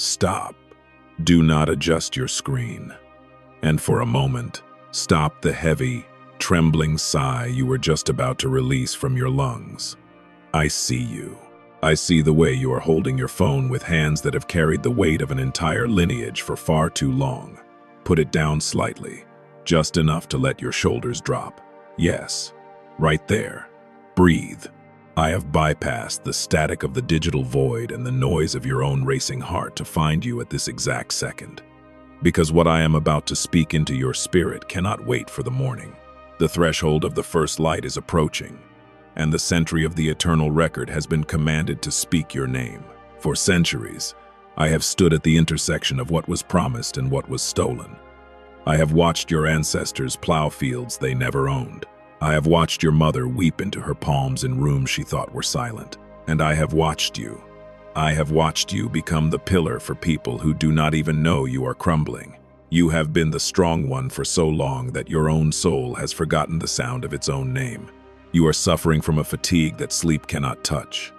Stop. Do not adjust your screen. And for a moment, stop the heavy, trembling sigh you were just about to release from your lungs. I see you. I see the way you are holding your phone with hands that have carried the weight of an entire lineage for far too long. Put it down slightly, just enough to let your shoulders drop. Yes, right there. Breathe. I have bypassed the static of the digital void and the noise of your own racing heart to find you at this exact second. Because what I am about to speak into your spirit cannot wait for the morning. The threshold of the first light is approaching, and the sentry of the eternal record has been commanded to speak your name. For centuries, I have stood at the intersection of what was promised and what was stolen. I have watched your ancestors plow fields they never owned. I have watched your mother weep into her palms in rooms she thought were silent. And I have watched you. I have watched you become the pillar for people who do not even know you are crumbling. You have been the strong one for so long that your own soul has forgotten the sound of its own name. You are suffering from a fatigue that sleep cannot touch.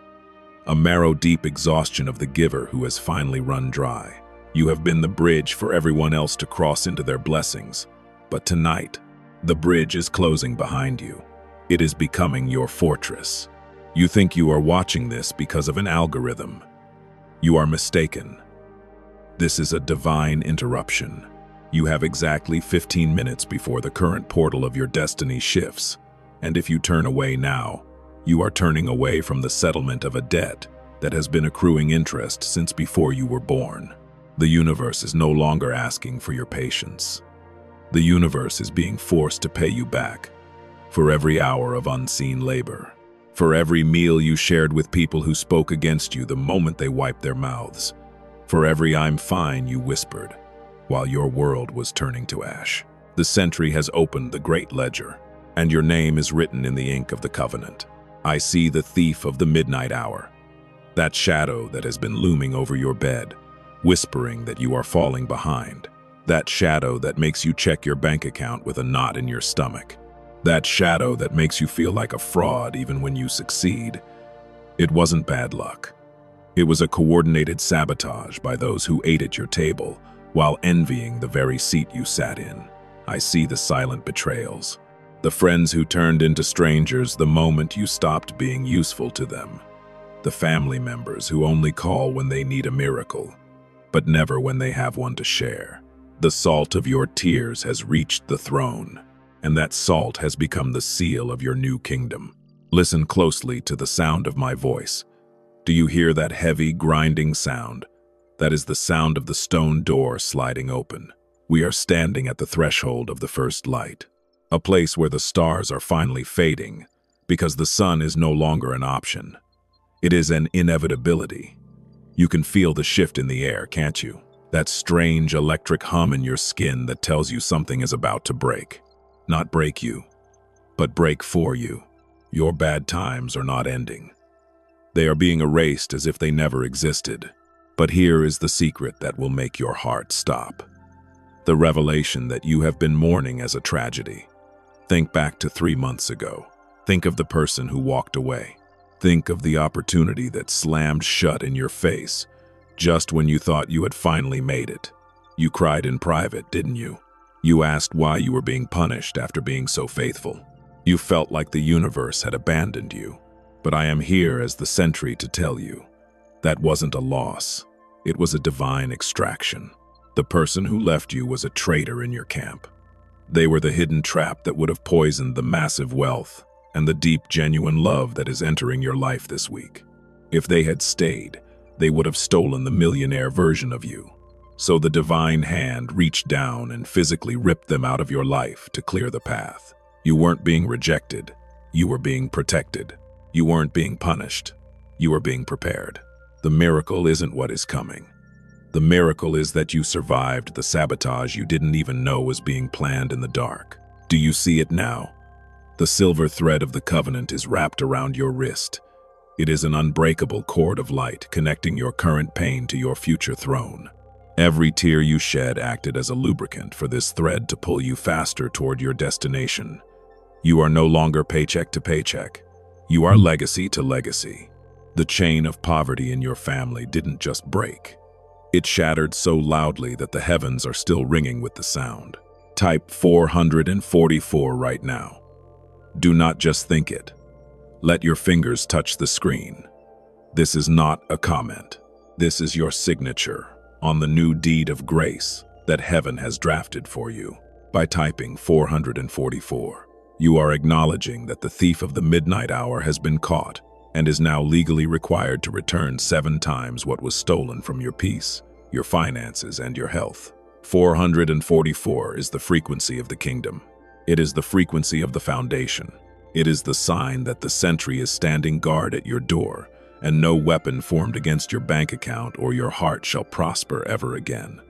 A marrow-deep exhaustion of the giver who has finally run dry. You have been the bridge for everyone else to cross into their blessings. But tonight, the bridge is closing behind you. It is becoming your fortress. You think you are watching this because of an algorithm. You are mistaken. This is a divine interruption. You have exactly 15 minutes before the current portal of your destiny shifts. And if you turn away now, you are turning away from the settlement of a debt that has been accruing interest since before you were born. The universe is no longer asking for your patience. The universe is being forced to pay you back for every hour of unseen labor, for every meal you shared with people who spoke against you the moment they wiped their mouths, for every "I'm fine" you whispered while your world was turning to ash. The sentry has opened the great ledger, and your name is written in the ink of the covenant. I see the thief of the midnight hour, that shadow that has been looming over your bed, whispering that you are falling behind. That shadow that makes you check your bank account with a knot in your stomach. That shadow that makes you feel like a fraud even when you succeed. It wasn't bad luck. It was a coordinated sabotage by those who ate at your table while envying the very seat you sat in. I see the silent betrayals. The friends who turned into strangers the moment you stopped being useful to them. The family members who only call when they need a miracle, but never when they have one to share. The salt of your tears has reached the throne, and that salt has become the seal of your new kingdom. Listen closely to the sound of my voice. Do you hear that heavy, grinding sound? That is the sound of the stone door sliding open. We are standing at the threshold of the first light, a place where the stars are finally fading, because the sun is no longer an option. It is an inevitability. You can feel the shift in the air, can't you? That strange electric hum in your skin that tells you something is about to break. Not break you, but break for you. Your bad times are not ending. They are being erased as if they never existed. But here is the secret that will make your heart stop. The revelation that you have been mourning as a tragedy. Think back to 3 months ago. Think of the person who walked away. Think of the opportunity that slammed shut in your face just when you thought you had finally made it. You cried in private, didn't you? You asked why you were being punished after being so faithful. You felt like the universe had abandoned you. But I am here as the sentry to tell you, that wasn't a loss. It was a divine extraction. The person who left you was a traitor in your camp. They were the hidden trap that would have poisoned the massive wealth and the deep, genuine love that is entering your life this week. If they had stayed, they would have stolen the millionaire version of you. So the divine hand reached down and physically ripped them out of your life to clear the path. You weren't being rejected. You were being protected. You weren't being punished. You were being prepared. The miracle isn't what is coming. The miracle is that you survived the sabotage you didn't even know was being planned in the dark. Do you see it now? The silver thread of the covenant is wrapped around your wrist. It is an unbreakable cord of light connecting your current pain to your future throne. Every tear you shed acted as a lubricant for this thread to pull you faster toward your destination. You are no longer paycheck to paycheck. You are legacy to legacy. The chain of poverty in your family didn't just break. It shattered so loudly that the heavens are still ringing with the sound. Type 444 right now. Do not just think it. Let your fingers touch the screen. This is not a comment. This is your signature on the new deed of grace that heaven has drafted for you. By typing 444, you are acknowledging that the thief of the midnight hour has been caught and is now legally required to return 7 times what was stolen from your peace, your finances, and your health. 444 is the frequency of the kingdom. It is the frequency of the foundation. It is the sign that the sentry is standing guard at your door, and no weapon formed against your bank account or your heart shall prosper ever again.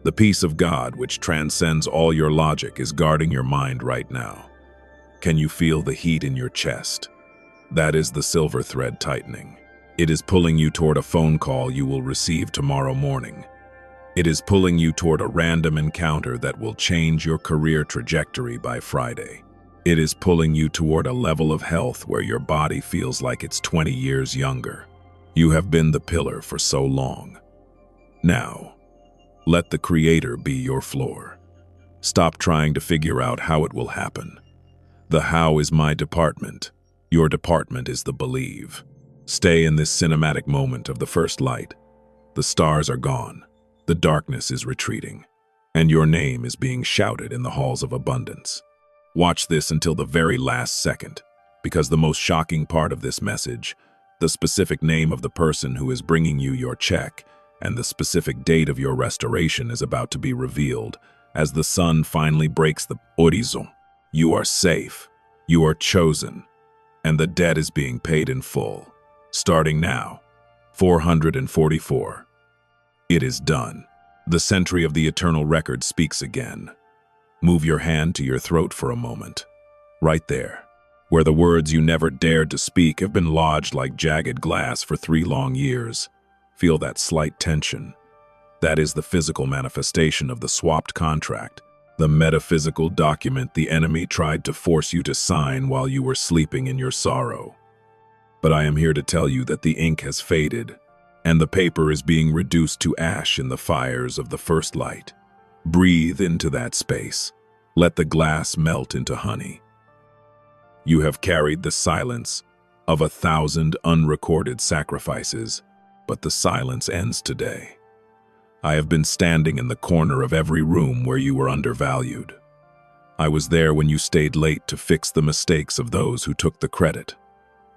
The peace of God, which transcends all your logic, is guarding your mind right now. Can you feel the heat in your chest? That is the silver thread tightening. It is pulling you toward a phone call you will receive tomorrow morning. It is pulling you toward a random encounter that will change your career trajectory by Friday. It is pulling you toward a level of health where your body feels like it's 20 years younger. You have been the pillar for so long. Now, let the Creator be your floor. Stop trying to figure out how it will happen. The how is my department. Your department is the believe. Stay in this cinematic moment of the first light. The stars are gone. The darkness is retreating. And your name is being shouted in the halls of abundance. Watch this until the very last second, because the most shocking part of this message, the specific name of the person who is bringing you your check, and the specific date of your restoration is about to be revealed as the sun finally breaks the horizon. You are safe, you are chosen, and the debt is being paid in full. Starting now, 444. It is done. The sentry of the eternal record speaks again. Move your hand to your throat for a moment. Right there, where the words you never dared to speak have been lodged like jagged glass for 3 long years. Feel that slight tension. That is the physical manifestation of the swapped contract, the metaphysical document the enemy tried to force you to sign while you were sleeping in your sorrow. But I am here to tell you that the ink has faded, and the paper is being reduced to ash in the fires of the first light. Breathe into that space. Let the glass melt into honey. You have carried the silence of 1,000 unrecorded sacrifices, but the silence ends today. I have been standing in the corner of every room where you were undervalued. I was there when you stayed late to fix the mistakes of those who took the credit.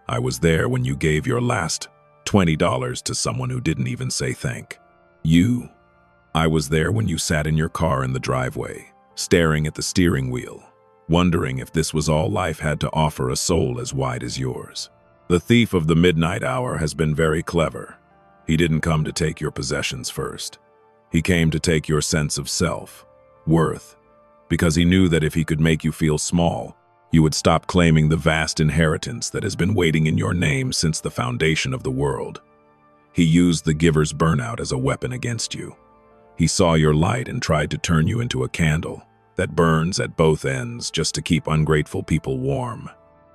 I was there when you gave your last $20 to someone who didn't even say thank you. I was there when you sat in your car in the driveway, staring at the steering wheel, wondering if this was all life had to offer a soul as wide as yours. The thief of the midnight hour has been very clever. He didn't come to take your possessions first. He came to take your sense of self, worth, because he knew that if he could make you feel small, you would stop claiming the vast inheritance that has been waiting in your name since the foundation of the world. He used the giver's burnout as a weapon against you. He saw your light and tried to turn you into a candle that burns at both ends just to keep ungrateful people warm.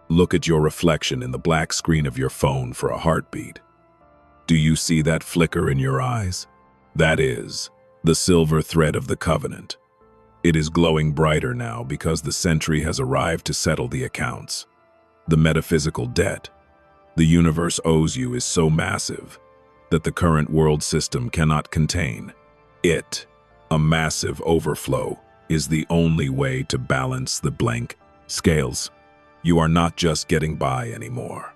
Look at your reflection in the black screen of your phone for a heartbeat. Do you see that flicker in your eyes? That is the silver thread of the covenant. It is glowing brighter now because the sentry has arrived to settle the accounts. The metaphysical debt the universe owes you is so massive that the current world system cannot contain it. A massive overflow is the only way to balance the blank scales. You are not just getting by anymore.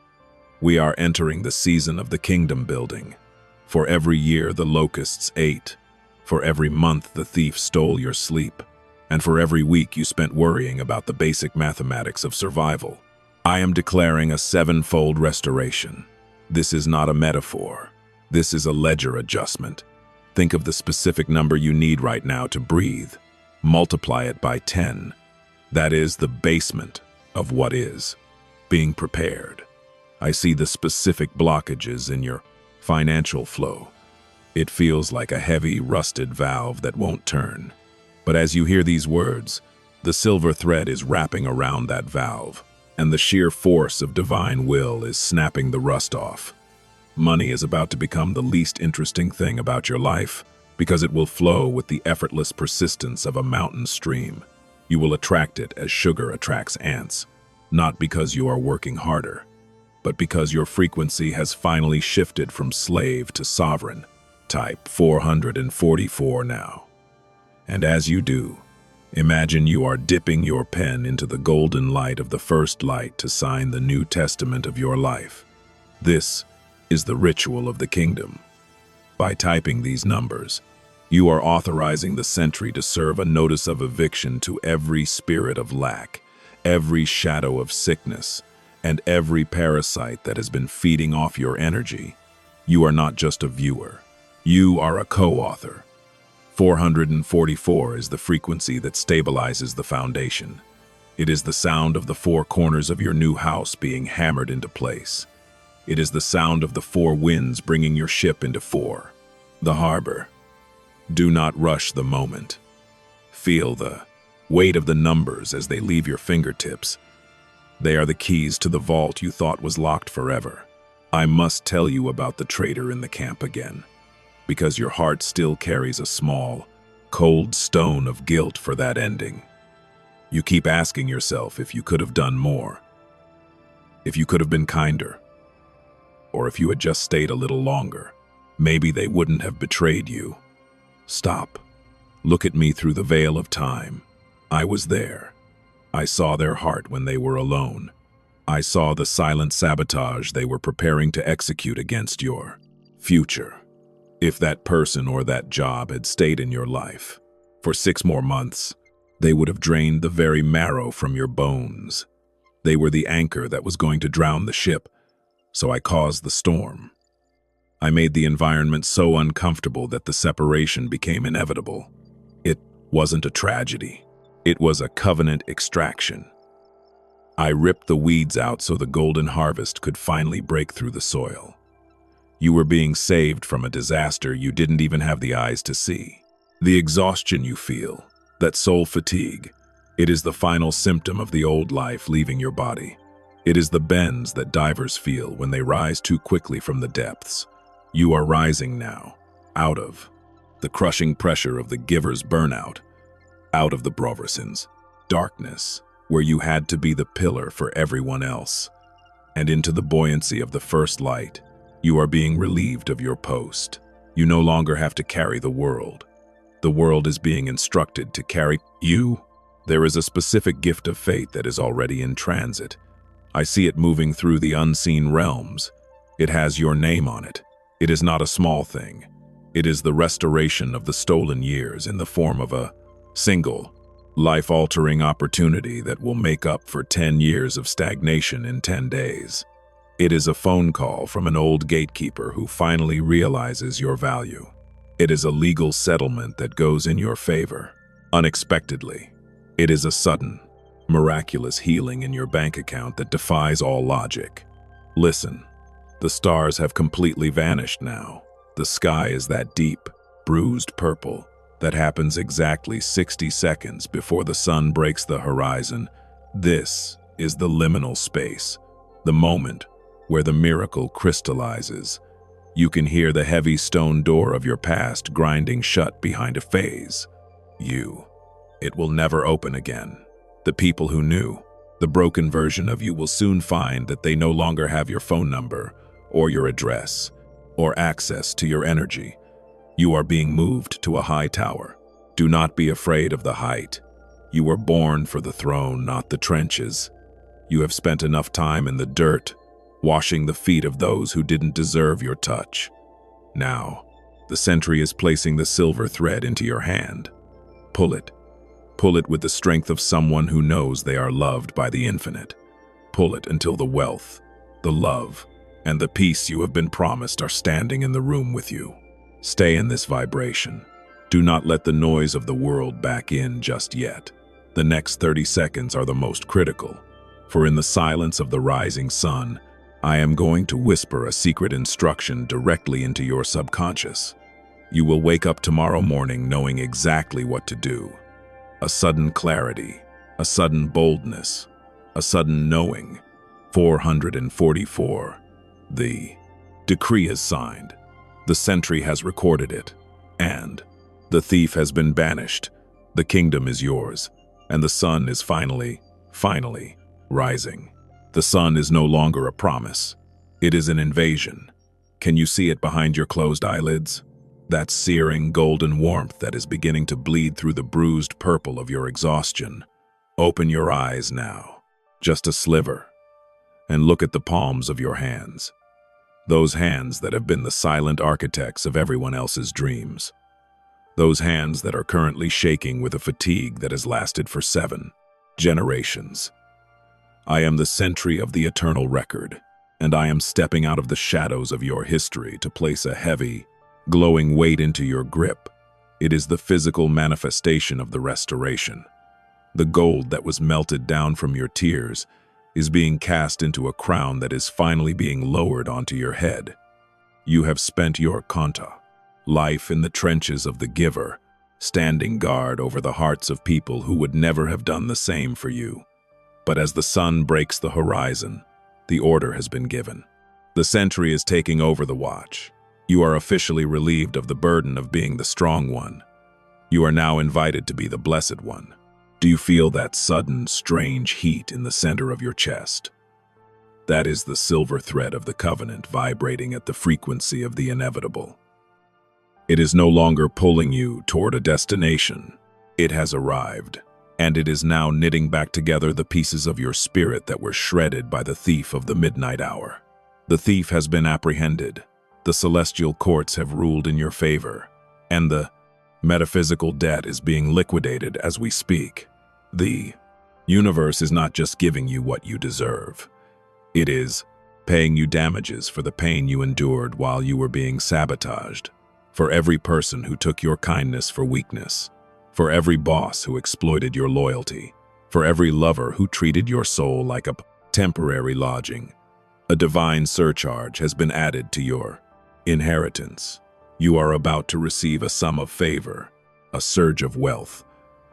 We are entering the season of the kingdom building. For every year the locusts ate, for every month the thief stole your sleep, and for every week you spent worrying about the basic mathematics of survival. I am declaring a 7-fold restoration. This is not a metaphor. This is a ledger adjustment. Think of the specific number you need right now to breathe. Multiply it by 10. That is the basement of what is. Being prepared. I see the specific blockages in your financial flow. It feels like a heavy, rusted valve that won't turn. But as you hear these words, the silver thread is wrapping around that valve, and the sheer force of divine will is snapping the rust off. Money is about to become the least interesting thing about your life, because it will flow with the effortless persistence of a mountain stream. You will attract it as sugar attracts ants, not because you are working harder, but because your frequency has finally shifted from slave to sovereign, type 444 now. And as you do, imagine you are dipping your pen into the golden light of the first light to sign the New Testament of your life. This is the ritual of the kingdom. By typing these numbers, you are authorizing the sentry to serve a notice of eviction to every spirit of lack, every shadow of sickness, and every parasite that has been feeding off your energy. You are not just a viewer. You are a co-author. 444 is the frequency that stabilizes the foundation. It is the sound of the four corners of your new house being hammered into place. It is the sound of the four winds bringing your ship into the harbor. Do not rush the moment. Feel the weight of the numbers as they leave your fingertips. They are the keys to the vault you thought was locked forever. I must tell you about the traitor in the camp again, because your heart still carries a small, cold stone of guilt for that ending. You keep asking yourself if you could have done more, if you could have been kinder, or if you had just stayed a little longer, maybe they wouldn't have betrayed you. Stop. Look at me through the veil of time. I was there. I saw their heart when they were alone. I saw the silent sabotage they were preparing to execute against your future. If that person or that job had stayed in your life for 6 more months, they would have drained the very marrow from your bones. They were the anchor that was going to drown the ship, so I caused the storm. I made the environment so uncomfortable that the separation became inevitable. It wasn't a tragedy. It was a covenant extraction. I ripped the weeds out so the golden harvest could finally break through the soil. You were being saved from a disaster you didn't even have the eyes to see. The exhaustion you feel, that soul fatigue, it is the final symptom of the old life leaving your body. It is the bends that divers feel when they rise too quickly from the depths. You are rising now, out of the crushing pressure of the giver's burnout, out of the Broverson's darkness, where you had to be the pillar for everyone else, and into the buoyancy of the first light. You are being relieved of your post. You no longer have to carry the world. The world is being instructed to carry you. There is a specific gift of fate that is already in transit. I see it moving through the unseen realms. It has your name on it. It is not a small thing. It is the restoration of the stolen years in the form of a single, life-altering opportunity that will make up for 10 years of stagnation in 10 days. It is a phone call from an old gatekeeper who finally realizes your value. It is a legal settlement that goes in your favor, unexpectedly. It is a sudden, miraculous healing in your bank account that defies all logic. Listen, the stars have completely vanished now. The sky is that deep, bruised purple that happens exactly 60 seconds before the sun breaks the horizon. This is the liminal space, the moment where the miracle crystallizes. You can hear the heavy stone door of your past grinding shut behind a phase. It will never open again. The people who knew, the broken version of you, will soon find that they no longer have your phone number, or your address, or access to your energy. You are being moved to a high tower. Do not be afraid of the height. You were born for the throne, not the trenches. You have spent enough time in the dirt, washing the feet of those who didn't deserve your touch. Now, the sentry is placing the silver thread into your hand. Pull it. Pull it with the strength of someone who knows they are loved by the infinite. Pull it until the wealth, the love, and the peace you have been promised are standing in the room with you. Stay in this vibration. Do not let the noise of the world back in just yet. The next 30 seconds are the most critical, for in the silence of the rising sun, I am going to whisper a secret instruction directly into your subconscious. You will wake up tomorrow morning knowing exactly what to do. A sudden clarity, a sudden boldness, a sudden knowing. 444. The decree is signed. The sentry has recorded it, and The thief has been banished, the kingdom is yours, and the sun is finally rising. The sun is no longer a promise. It is an invasion. Can you see it behind your closed eyelids? That searing golden warmth that is beginning to bleed through the bruised purple of your exhaustion. Open your eyes now, just a sliver, and look at the palms of your hands. Those hands that have been the silent architects of everyone else's dreams. Those hands that are currently shaking with a fatigue that has lasted for 7 generations. I am the sentry of the eternal record, and I am stepping out of the shadows of your history to place a heavy, glowing weight into your grip. It is the physical manifestation of the restoration. The gold that was melted down from your tears is being cast into a crown that is finally being lowered onto your head. You have spent your Kanta, life in the trenches of the giver, standing guard over the hearts of people who would never have done the same for you. But as the sun breaks the horizon, the order has been given. The sentry is taking over the watch. You are officially relieved of the burden of being the strong one. You are now invited to be the blessed one. Do you feel that sudden, strange heat in the center of your chest? That is the silver thread of the covenant vibrating at the frequency of the inevitable. It is no longer pulling you toward a destination. It has arrived, and it is now knitting back together the pieces of your spirit that were shredded by the thief of the midnight hour. The thief has been apprehended. The celestial courts have ruled in your favor, and the metaphysical debt is being liquidated as we speak. The universe is not just giving you what you deserve. It is paying you damages for the pain you endured while you were being sabotaged, for every person who took your kindness for weakness, for every boss who exploited your loyalty, for every lover who treated your soul like a temporary lodging. A divine surcharge has been added to your inheritance. You are about to receive a sum of favor, a surge of wealth,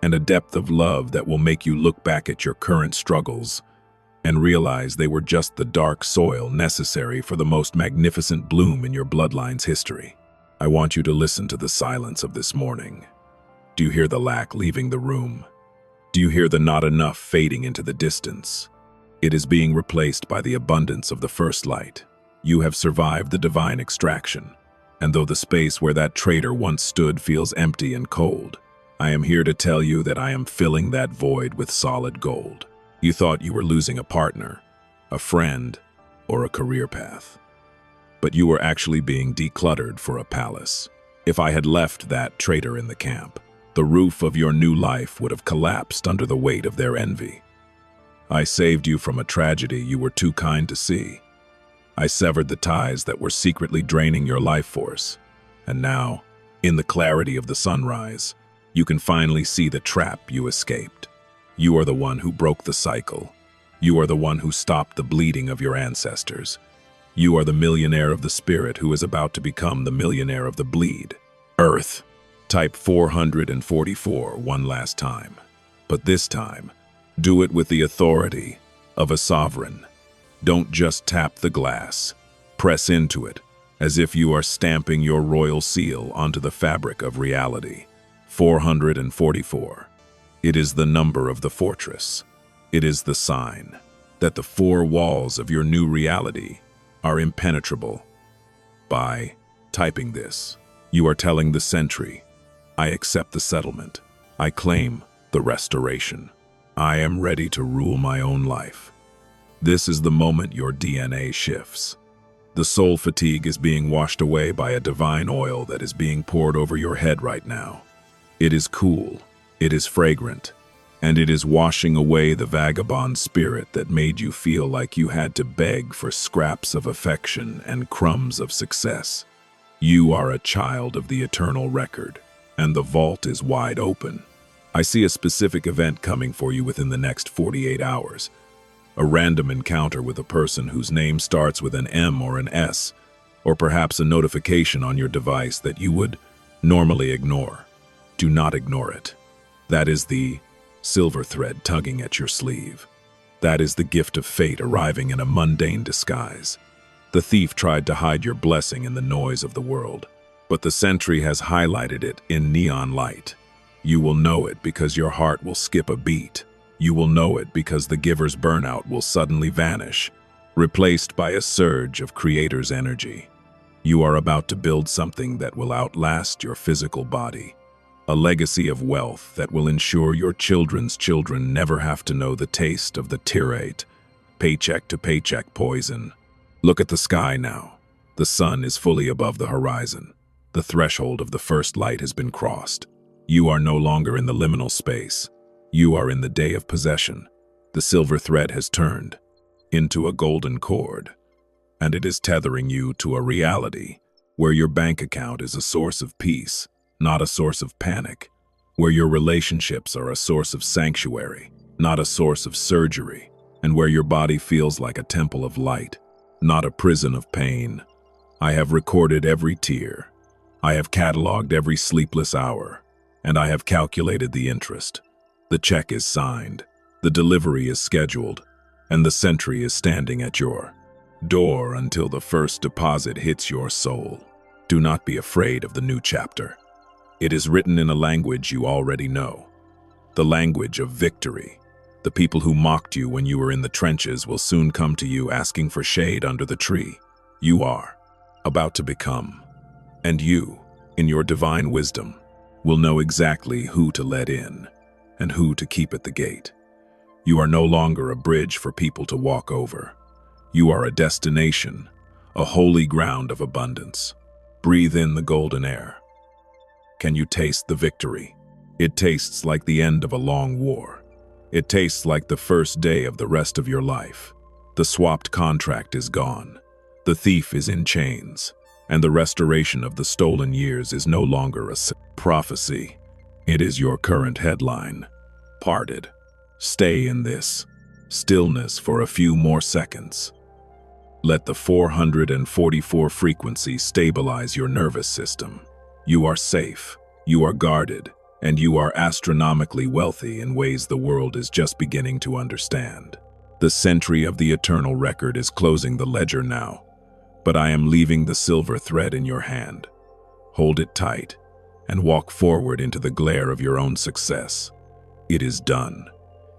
and a depth of love that will make you look back at your current struggles and realize they were just the dark soil necessary for the most magnificent bloom in your bloodline's history. I want you to listen to the silence of this morning. Do you hear the lack leaving the room? Do you hear the not enough fading into the distance? It is being replaced by the abundance of the first light. You have survived the divine extraction, and though the space where that traitor once stood feels empty and cold, I am here to tell you that I am filling that void with solid gold. You thought you were losing a partner, a friend, or a career path. But you were actually being decluttered for a palace. If I had left that traitor in the camp, the roof of your new life would have collapsed under the weight of their envy. I saved you from a tragedy you were too kind to see. I severed the ties that were secretly draining your life force. And now, in the clarity of the sunrise, you can finally see the trap you escaped. You are the one who broke the cycle. You are the one who stopped the bleeding of your ancestors. You are the millionaire of the spirit who is about to become the millionaire of the bleed. Earth, type 444 one last time. But this time, do it with the authority of a sovereign. Don't just tap the glass. Press into it, as if you are stamping your royal seal onto the fabric of reality. 444. It is the number of the fortress. It is the sign that the 4 walls of your new reality are impenetrable. By typing this, you are telling the sentry, I accept the settlement. I claim the restoration. I am ready to rule my own life. This is the moment your DNA shifts. The soul fatigue is being washed away by a divine oil that is being poured over your head right now. It is cool, it is fragrant, and it is washing away the vagabond spirit that made you feel like you had to beg for scraps of affection and crumbs of success. You are a child of the eternal record, and the vault is wide open. I see a specific event coming for you within the next 48 hours. A random encounter with a person whose name starts with an M or an S, or perhaps a notification on your device that you would normally ignore. Do not ignore it. That is the silver thread tugging at your sleeve. That is the gift of fate arriving in a mundane disguise. The thief tried to hide your blessing in the noise of the world, but the sentry has highlighted it in neon light. You will know it because your heart will skip a beat. You will know it because the giver's burnout will suddenly vanish, replaced by a surge of creator's energy. You are about to build something that will outlast your physical body, a legacy of wealth that will ensure your children's children never have to know the taste of the tirade, paycheck-to-paycheck poison. Look at the sky now. The sun is fully above the horizon. The threshold of the first light has been crossed. You are no longer in the liminal space. You are in the day of possession. The silver thread has turned into a golden cord, and it is tethering you to a reality where your bank account is a source of peace, not a source of panic, where your relationships are a source of sanctuary, not a source of surgery, and where your body feels like a temple of light, not a prison of pain. I have recorded every tear. I have cataloged every sleepless hour, and I have calculated the interest. The check is signed, the delivery is scheduled, and the sentry is standing at your door until the first deposit hits your soul. Do not be afraid of the new chapter. It is written in a language you already know, the language of victory. The people who mocked you when you were in the trenches will soon come to you asking for shade under the tree you are about to become. And you, in your divine wisdom, will know exactly who to let in and who to keep at the gate. You are no longer a bridge for people to walk over. You are a destination, a holy ground of abundance. Breathe in the golden air. Can you taste the victory? It tastes like the end of a long war. It tastes like the first day of the rest of your life. The swapped contract is gone. The thief is in chains, and the restoration of the stolen years is no longer a prophecy. It is your current headline. Parted. Stay in this stillness for a few more seconds. Let the 444 frequency stabilize your nervous system. You are safe, you are guarded, and you are astronomically wealthy in ways the world is just beginning to understand. The sentry of the eternal record is closing the ledger now, but I am leaving the silver thread in your hand. Hold it tight and walk forward into the glare of your own success. It is done.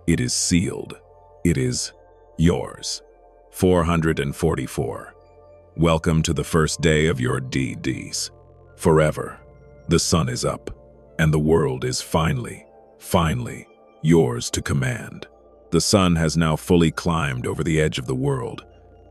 It is sealed. It is yours. 444. Welcome to the first day of your DDs. Forever. The sun is up, and the world is finally yours to command. The sun has now fully climbed over the edge of the world,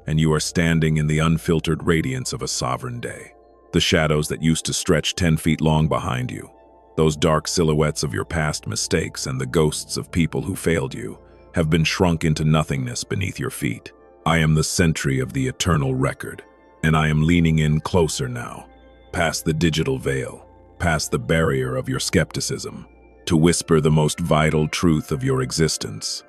and you are standing in the unfiltered radiance of a sovereign day. The shadows that used to stretch 10 feet long behind you, those dark silhouettes of your past mistakes and the ghosts of people who failed you, have been shrunk into nothingness beneath your feet. I am the sentry of the eternal record, and I am leaning in closer now, past the digital veil, past the barrier of your skepticism, to whisper the most vital truth of your existence.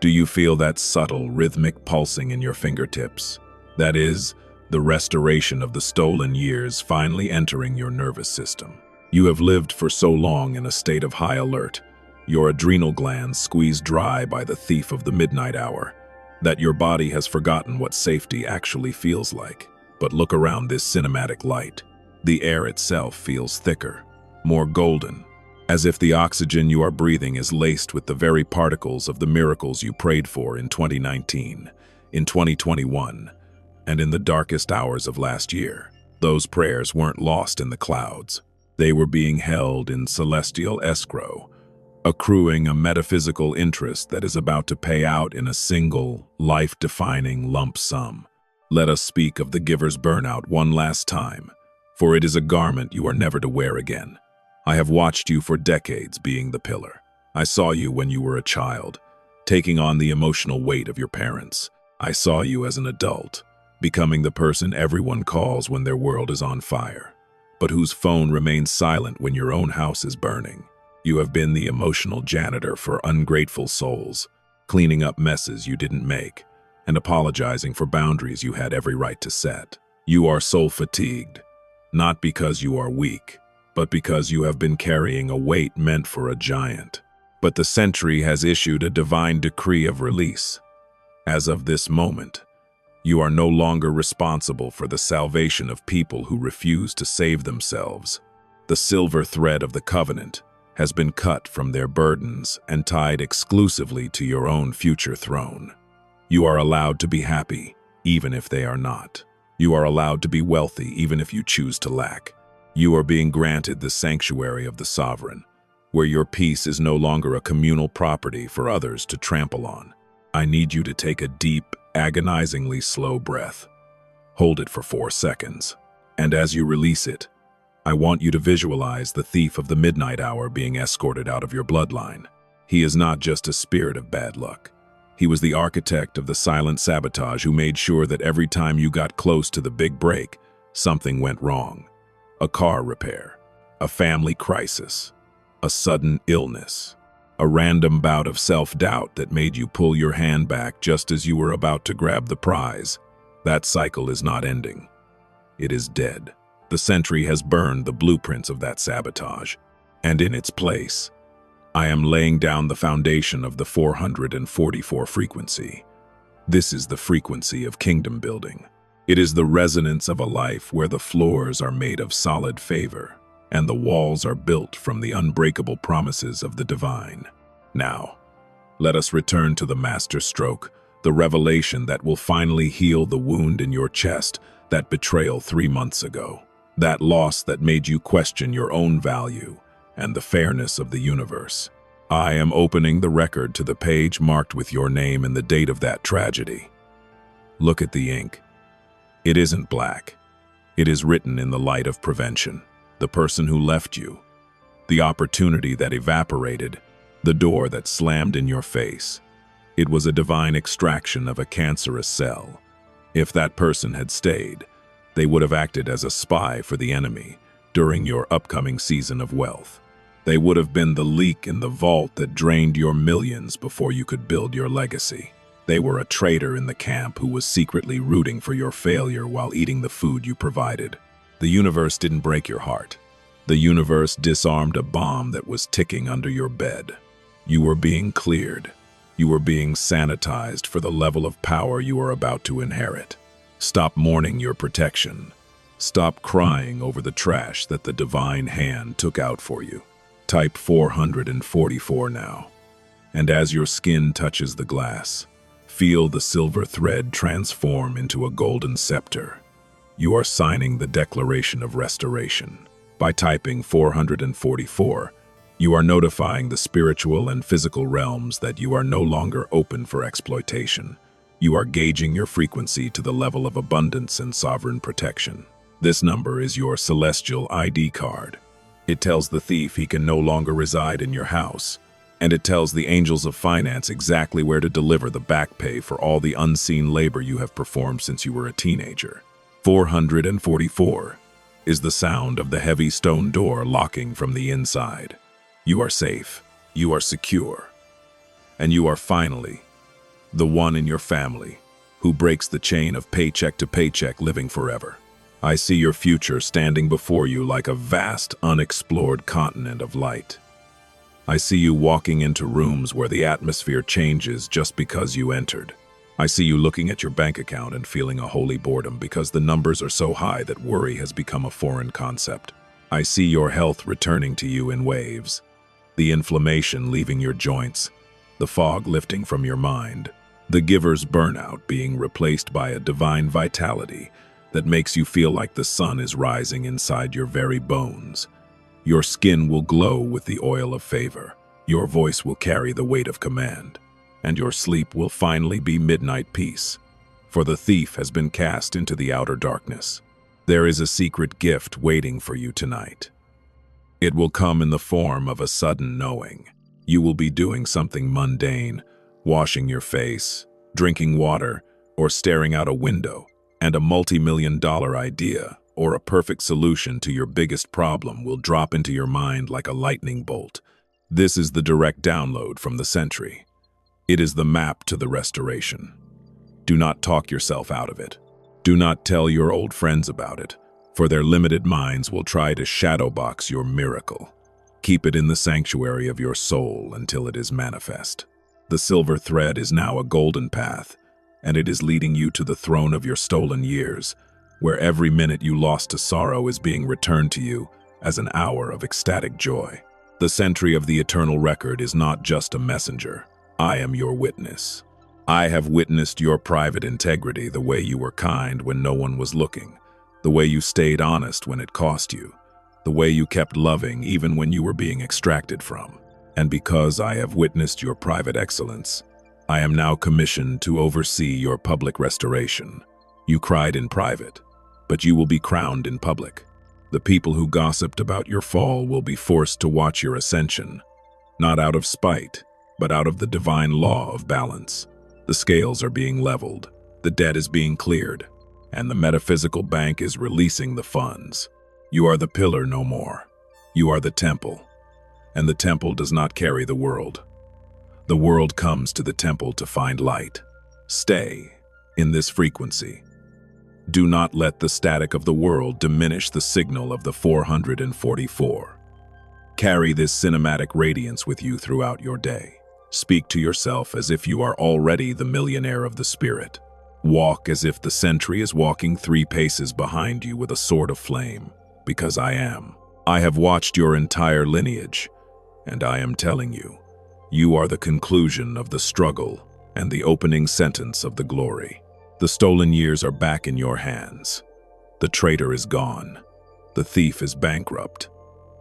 Do you feel that subtle, rhythmic pulsing in your fingertips? That is, the restoration of the stolen years finally entering your nervous system. You have lived for so long in a state of high alert, your adrenal glands squeezed dry by the thief of the midnight hour, that your body has forgotten what safety actually feels like. But look around this cinematic light. The air itself feels thicker, more golden, as if the oxygen you are breathing is laced with the very particles of the miracles you prayed for in 2019, in 2021, and in the darkest hours of last year. Those prayers weren't lost in the clouds. They were being held in celestial escrow, accruing a metaphysical interest that is about to pay out in a single, life-defining lump sum. Let us speak of the giver's burnout one last time, for it is a garment you are never to wear again. I have watched you for decades being the pillar. I saw you when you were a child, taking on the emotional weight of your parents. I saw you as an adult, becoming the person everyone calls when their world is on fire, but whose phone remains silent when your own house is burning. You have been the emotional janitor for ungrateful souls, cleaning up messes you didn't make, and apologizing for boundaries you had every right to set. You are soul fatigued, not because you are weak, but because you have been carrying a weight meant for a giant. But the sentry has issued a divine decree of release. As of this moment, You are no longer responsible for the salvation of people who refuse to save themselves. The silver thread of the covenant has been cut from their burdens and tied exclusively to your own future throne. You are allowed to be happy, even if they are not. You are allowed to be wealthy, even if you choose to lack. You are being granted the sanctuary of the sovereign, where your peace is no longer a communal property for others to trample on. I need you to take a deep, agonizingly slow breath. Hold it for 4 seconds, and as you release it, I want you to visualize the thief of the midnight hour being escorted out of your bloodline. He is not just a spirit of bad luck. He was the architect of the silent sabotage who made sure that every time you got close to the big break, something went wrong. A car repair, a family crisis, a sudden illness, a random bout of self-doubt that made you pull your hand back just as you were about to grab the prize. That cycle is not ending. It is dead. The Sentry has burned the blueprints of that sabotage, and in its place, I am laying down the foundation of the 444 frequency. This is the frequency of kingdom building. It is the resonance of a life where the floors are made of solid favor, and the walls are built from the unbreakable promises of the divine. Now, let us return to the master stroke, the revelation that will finally heal the wound in your chest, that betrayal 3 months ago. That loss that made you question your own value and the fairness of the universe. I am opening the record to the page marked with your name and the date of that tragedy. Look at the ink. It isn't black. It is written in the light of prevention. The person who left you, the opportunity that evaporated, the door that slammed in your face. It was a divine extraction of a cancerous cell. If that person had stayed, they would have acted as a spy for the enemy during your upcoming season of wealth. They would have been the leak in the vault that drained your millions before you could build your legacy. They were a traitor in the camp who was secretly rooting for your failure while eating the food you provided. The universe didn't break your heart. The universe disarmed a bomb that was ticking under your bed. You were being cleared. You were being sanitized for the level of power you are about to inherit. Stop mourning your protection. Stop crying over the trash that the divine hand took out for you. Type 444 now. And as your skin touches the glass, feel the silver thread transform into a golden scepter. You are signing the Declaration of Restoration. By typing 444, you are notifying the spiritual and physical realms that you are no longer open for exploitation. You are gauging your frequency to the level of abundance and sovereign protection. This number is your celestial ID card. It tells the thief he can no longer reside in your house, and it tells the angels of finance exactly where to deliver the back pay for all the unseen labor you have performed since you were a teenager. 444 is the sound of the heavy stone door locking from the inside. You are safe, you are secure, and you are finally the one in your family who breaks the chain of paycheck to paycheck living forever. I see your future standing before you like a vast, unexplored continent of light. I see you walking into rooms where the atmosphere changes just because you entered. I see you looking at your bank account and feeling a holy boredom because the numbers are so high that worry has become a foreign concept. I see your health returning to you in waves, the inflammation leaving your joints, the fog lifting from your mind, the giver's burnout being replaced by a divine vitality that makes you feel like the sun is rising inside your very bones. Your skin will glow with the oil of favor, your voice will carry the weight of command, and your sleep will finally be midnight peace, for the thief has been cast into the outer darkness. There is a secret gift waiting for you tonight. It will come in the form of a sudden knowing. You will be doing something mundane, washing your face, drinking water, or staring out a window, and a multi-million-dollar idea or a perfect solution to your biggest problem will drop into your mind like a lightning bolt. This is the direct download from the Sentry. It is the map to the restoration. Do not talk yourself out of it. Do not tell your old friends about it, for their limited minds will try to shadowbox your miracle. Keep it in the sanctuary of your soul until it is manifest. The silver thread is now a golden path, and it is leading you to the throne of your stolen years, where every minute you lost to sorrow is being returned to you as an hour of ecstatic joy. The sentry of the eternal record is not just a messenger. I am your witness. I have witnessed your private integrity, the way you were kind when no one was looking, the way you stayed honest when it cost you, the way you kept loving even when you were being extracted from. And because I have witnessed your private excellence, I am now commissioned to oversee your public restoration. You cried in private, but you will be crowned in public. The people who gossiped about your fall will be forced to watch your ascension, not out of spite, but out of the divine law of balance. The scales are being leveled, the debt is being cleared, and the metaphysical bank is releasing the funds. You are the pillar no more. You are the temple, and the temple does not carry the world. The world comes to the temple to find light. Stay in this frequency. Do not let the static of the world diminish the signal of the 444. Carry this cinematic radiance with you throughout your day. Speak to yourself as if you are already the millionaire of the spirit. Walk as if the sentry is walking 3 paces behind you with a sword of flame, because I am. I have watched your entire lineage, and I am telling you, you are the conclusion of the struggle and the opening sentence of the glory. The stolen years are back in your hands. The traitor is gone. The thief is bankrupt.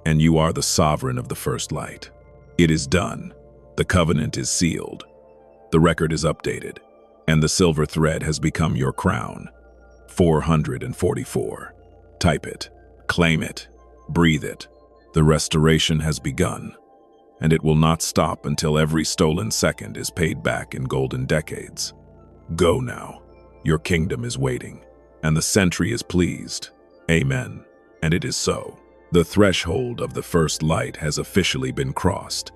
And you are the sovereign of the first light. It is done. The covenant is sealed. The record is updated. And the silver thread has become your crown. 444. Type it. Claim it. Breathe it. The restoration has begun. And it will not stop until every stolen second is paid back in golden decades. Go now. Your kingdom is waiting, and the sentry is pleased. Amen. And it is so. The threshold of the first light has officially been crossed,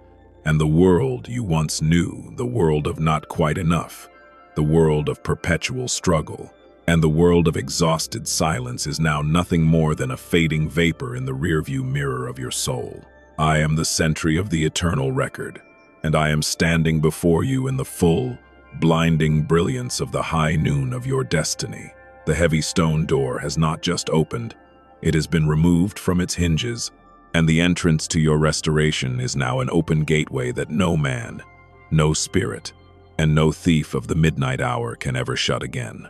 and the world you once knew, the world of not quite enough, the world of perpetual struggle, and the world of exhausted silence is now nothing more than a fading vapor in the rearview mirror of your soul. I am the sentry of the eternal record, and I am standing before you in the full, blinding brilliance of the high noon of your destiny. The heavy stone door has not just opened, it has been removed from its hinges, and the entrance to your restoration is now an open gateway that no man, no spirit, and no thief of the midnight hour can ever shut again.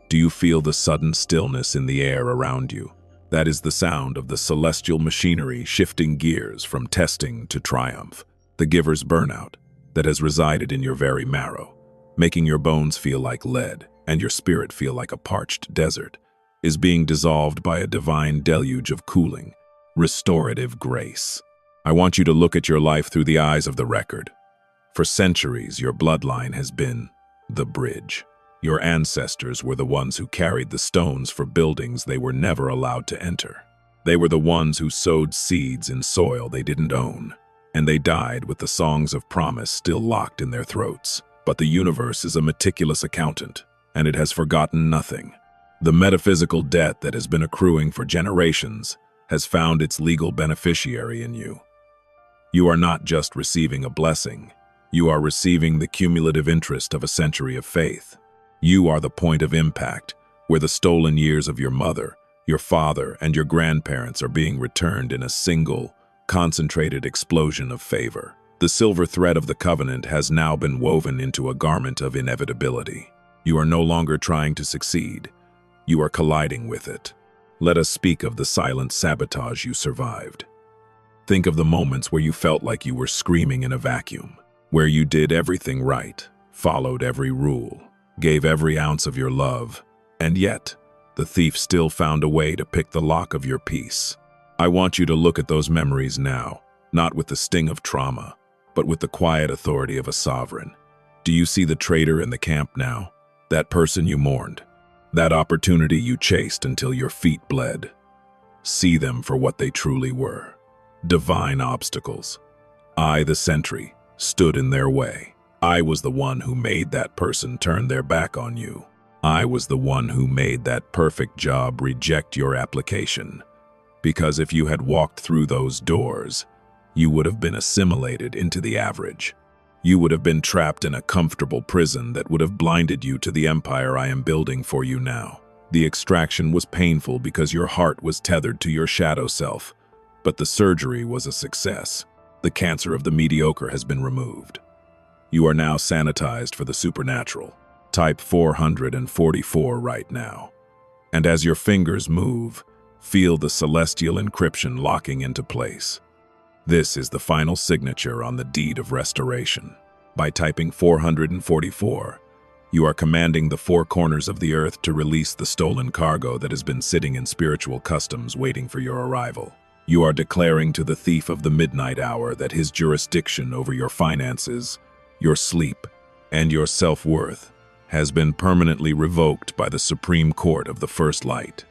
Do you feel the sudden stillness in the air around you? That is the sound of the celestial machinery shifting gears from testing to triumph, the giver's burnout that has resided in your very marrow, making your bones feel like lead and your spirit feel like a parched desert, is being dissolved by a divine deluge of cooling, restorative grace. I want you to look at your life through the eyes of the record. For centuries, your bloodline has been the bridge. Your ancestors were the ones who carried the stones for buildings they were never allowed to enter. They were the ones who sowed seeds in soil they didn't own, and they died with the songs of promise still locked in their throats. But the universe is a meticulous accountant, and it has forgotten nothing. The metaphysical debt that has been accruing for generations has found its legal beneficiary in you. You are not just receiving a blessing, you are receiving the cumulative interest of a century of faith. You are the point of impact, where the stolen years of your mother, your father, and your grandparents are being returned in a single, concentrated explosion of favor. The silver thread of the covenant has now been woven into a garment of inevitability. You are no longer trying to succeed. You are colliding with it. Let us speak of the silent sabotage you survived. Think of the moments where you felt like you were screaming in a vacuum, where you did everything right, followed every rule, gave every ounce of your love, and yet, the thief still found a way to pick the lock of your peace. I want you to look at those memories now, not with the sting of trauma, but with the quiet authority of a sovereign. Do you see the traitor in the camp now? That person you mourned? That opportunity you chased until your feet bled? See them for what they truly were. Divine obstacles. I, the sentry, stood in their way. I was the one who made that person turn their back on you. I was the one who made that perfect job reject your application. Because if you had walked through those doors, you would have been assimilated into the average. You would have been trapped in a comfortable prison that would have blinded you to the empire I am building for you now. The extraction was painful because your heart was tethered to your shadow self, but the surgery was a success. The cancer of the mediocre has been removed. You are now sanitized for the supernatural. Type 444 right now. And as your fingers move, feel the celestial encryption locking into place. This is the final signature on the deed of restoration. By typing 444, you are commanding the four corners of the earth to release the stolen cargo that has been sitting in spiritual customs waiting for your arrival. You are declaring to the thief of the midnight hour that his jurisdiction over your finances, your sleep, and your self-worth has been permanently revoked by the Supreme Court of the First Light.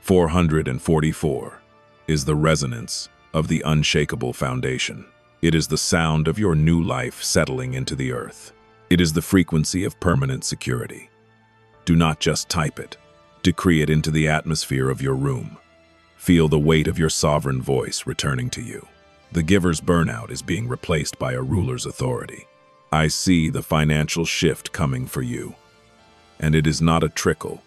444 is the resonance of the unshakable foundation. It is the sound of your new life settling into the earth. It is the frequency of permanent security. Do not just type it. Decree it into the atmosphere of your room. Feel the weight of your sovereign voice returning to you. The giver's burnout is being replaced by a ruler's authority. I see the financial shift coming for you. And it is not a trickle.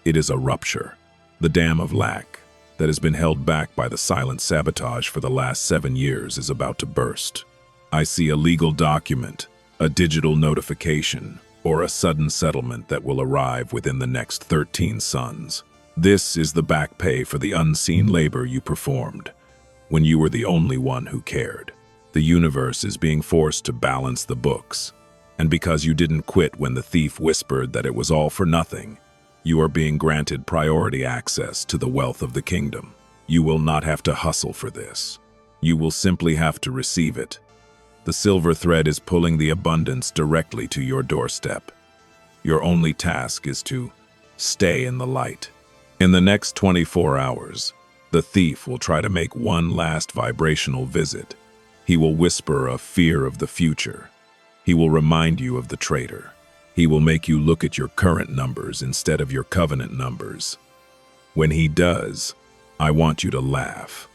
It is a rupture. The dam of lack that has been held back by the silent sabotage for the last 7 years is about to burst. I see a legal document, a digital notification, or a sudden settlement that will arrive within the next 13 suns. This is the back pay for the unseen labor you performed when you were the only one who cared. The universe is being forced to balance the books, and because you didn't quit when the thief whispered that it was all for nothing, you are being granted priority access to the wealth of the kingdom. You will not have to hustle for this. You will simply have to receive it. The silver thread is pulling the abundance directly to your doorstep. Your only task is to stay in the light. In the next 24 hours, the thief will try to make one last vibrational visit. He will whisper a fear of the future. He will remind you of the traitor. He will make you look at your current numbers instead of your covenant numbers. When he does, I want you to laugh.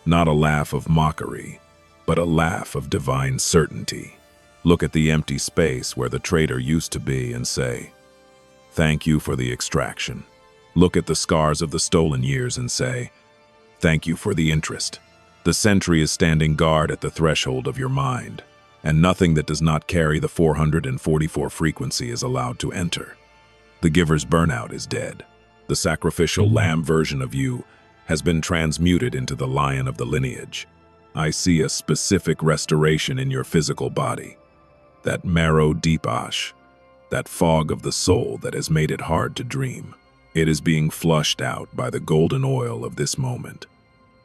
Not a laugh of mockery, but a laugh of divine certainty. Look at the empty space where the traitor used to be and say, "Thank you for the extraction." Look at the scars of the stolen years and say, "Thank you for the interest." The sentry is standing guard at the threshold of your mind, and nothing that does not carry the 444 frequency is allowed to enter. The giver's burnout is dead. The sacrificial lamb version of you has been transmuted into the lion of the lineage. I see a specific restoration in your physical body. That marrow deep ash, that fog of the soul that has made it hard to dream. It is being flushed out by the golden oil of this moment.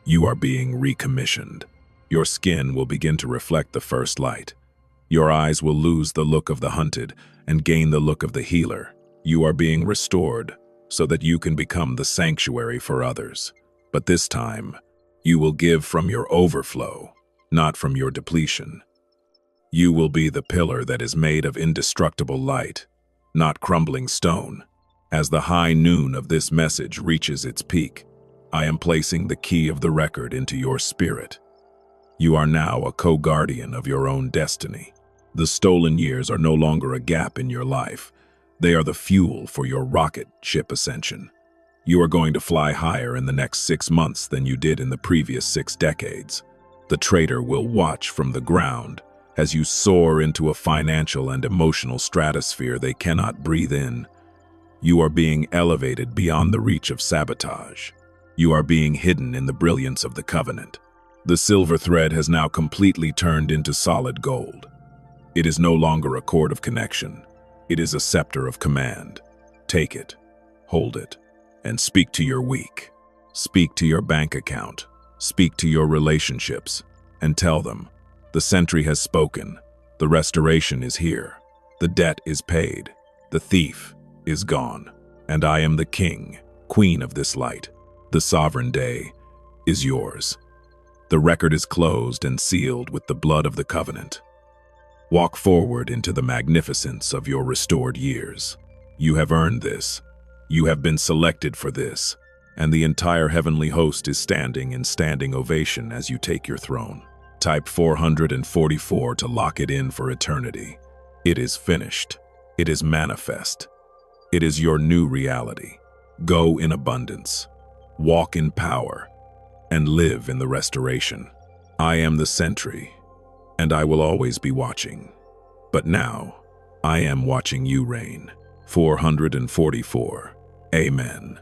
You are being recommissioned. Your skin will begin to reflect the first light. Your eyes will lose the look of the hunted and gain the look of the healer. You are being restored so that you can become the sanctuary for others. But this time, you will give from your overflow, not from your depletion. You will be the pillar that is made of indestructible light, not crumbling stone. As the high noon of this message reaches its peak, I am placing the key of the record into your spirit. You are now a co-guardian of your own destiny. The stolen years are no longer a gap in your life. They are the fuel for your rocket ship ascension. You are going to fly higher in the next 6 months than you did in the previous 6 decades. The traitor will watch from the ground as you soar into a financial and emotional stratosphere they cannot breathe in. You are being elevated beyond the reach of sabotage. You are being hidden in the brilliance of the covenant. The silver thread has now completely turned into solid gold. It is no longer a cord of connection. It is a scepter of command. Take it, hold it, and speak to your weak. Speak to your bank account. Speak to your relationships, and tell them, the sentry has spoken. The restoration is here. The debt is paid. The thief is gone. And I am the king, queen of this light. The sovereign day is yours. The record is closed and sealed with the blood of the covenant. Walk forward into the magnificence of your restored years. You have earned this. You have been selected for this, and the entire heavenly host is standing in standing ovation as you take your throne. Type 444 to lock it in for eternity. It is finished. It is manifest. It is your new reality. Go in abundance, walk in power, and live in the restoration. I am the sentry, and I will always be watching. But now, I am watching you reign. 444. Amen.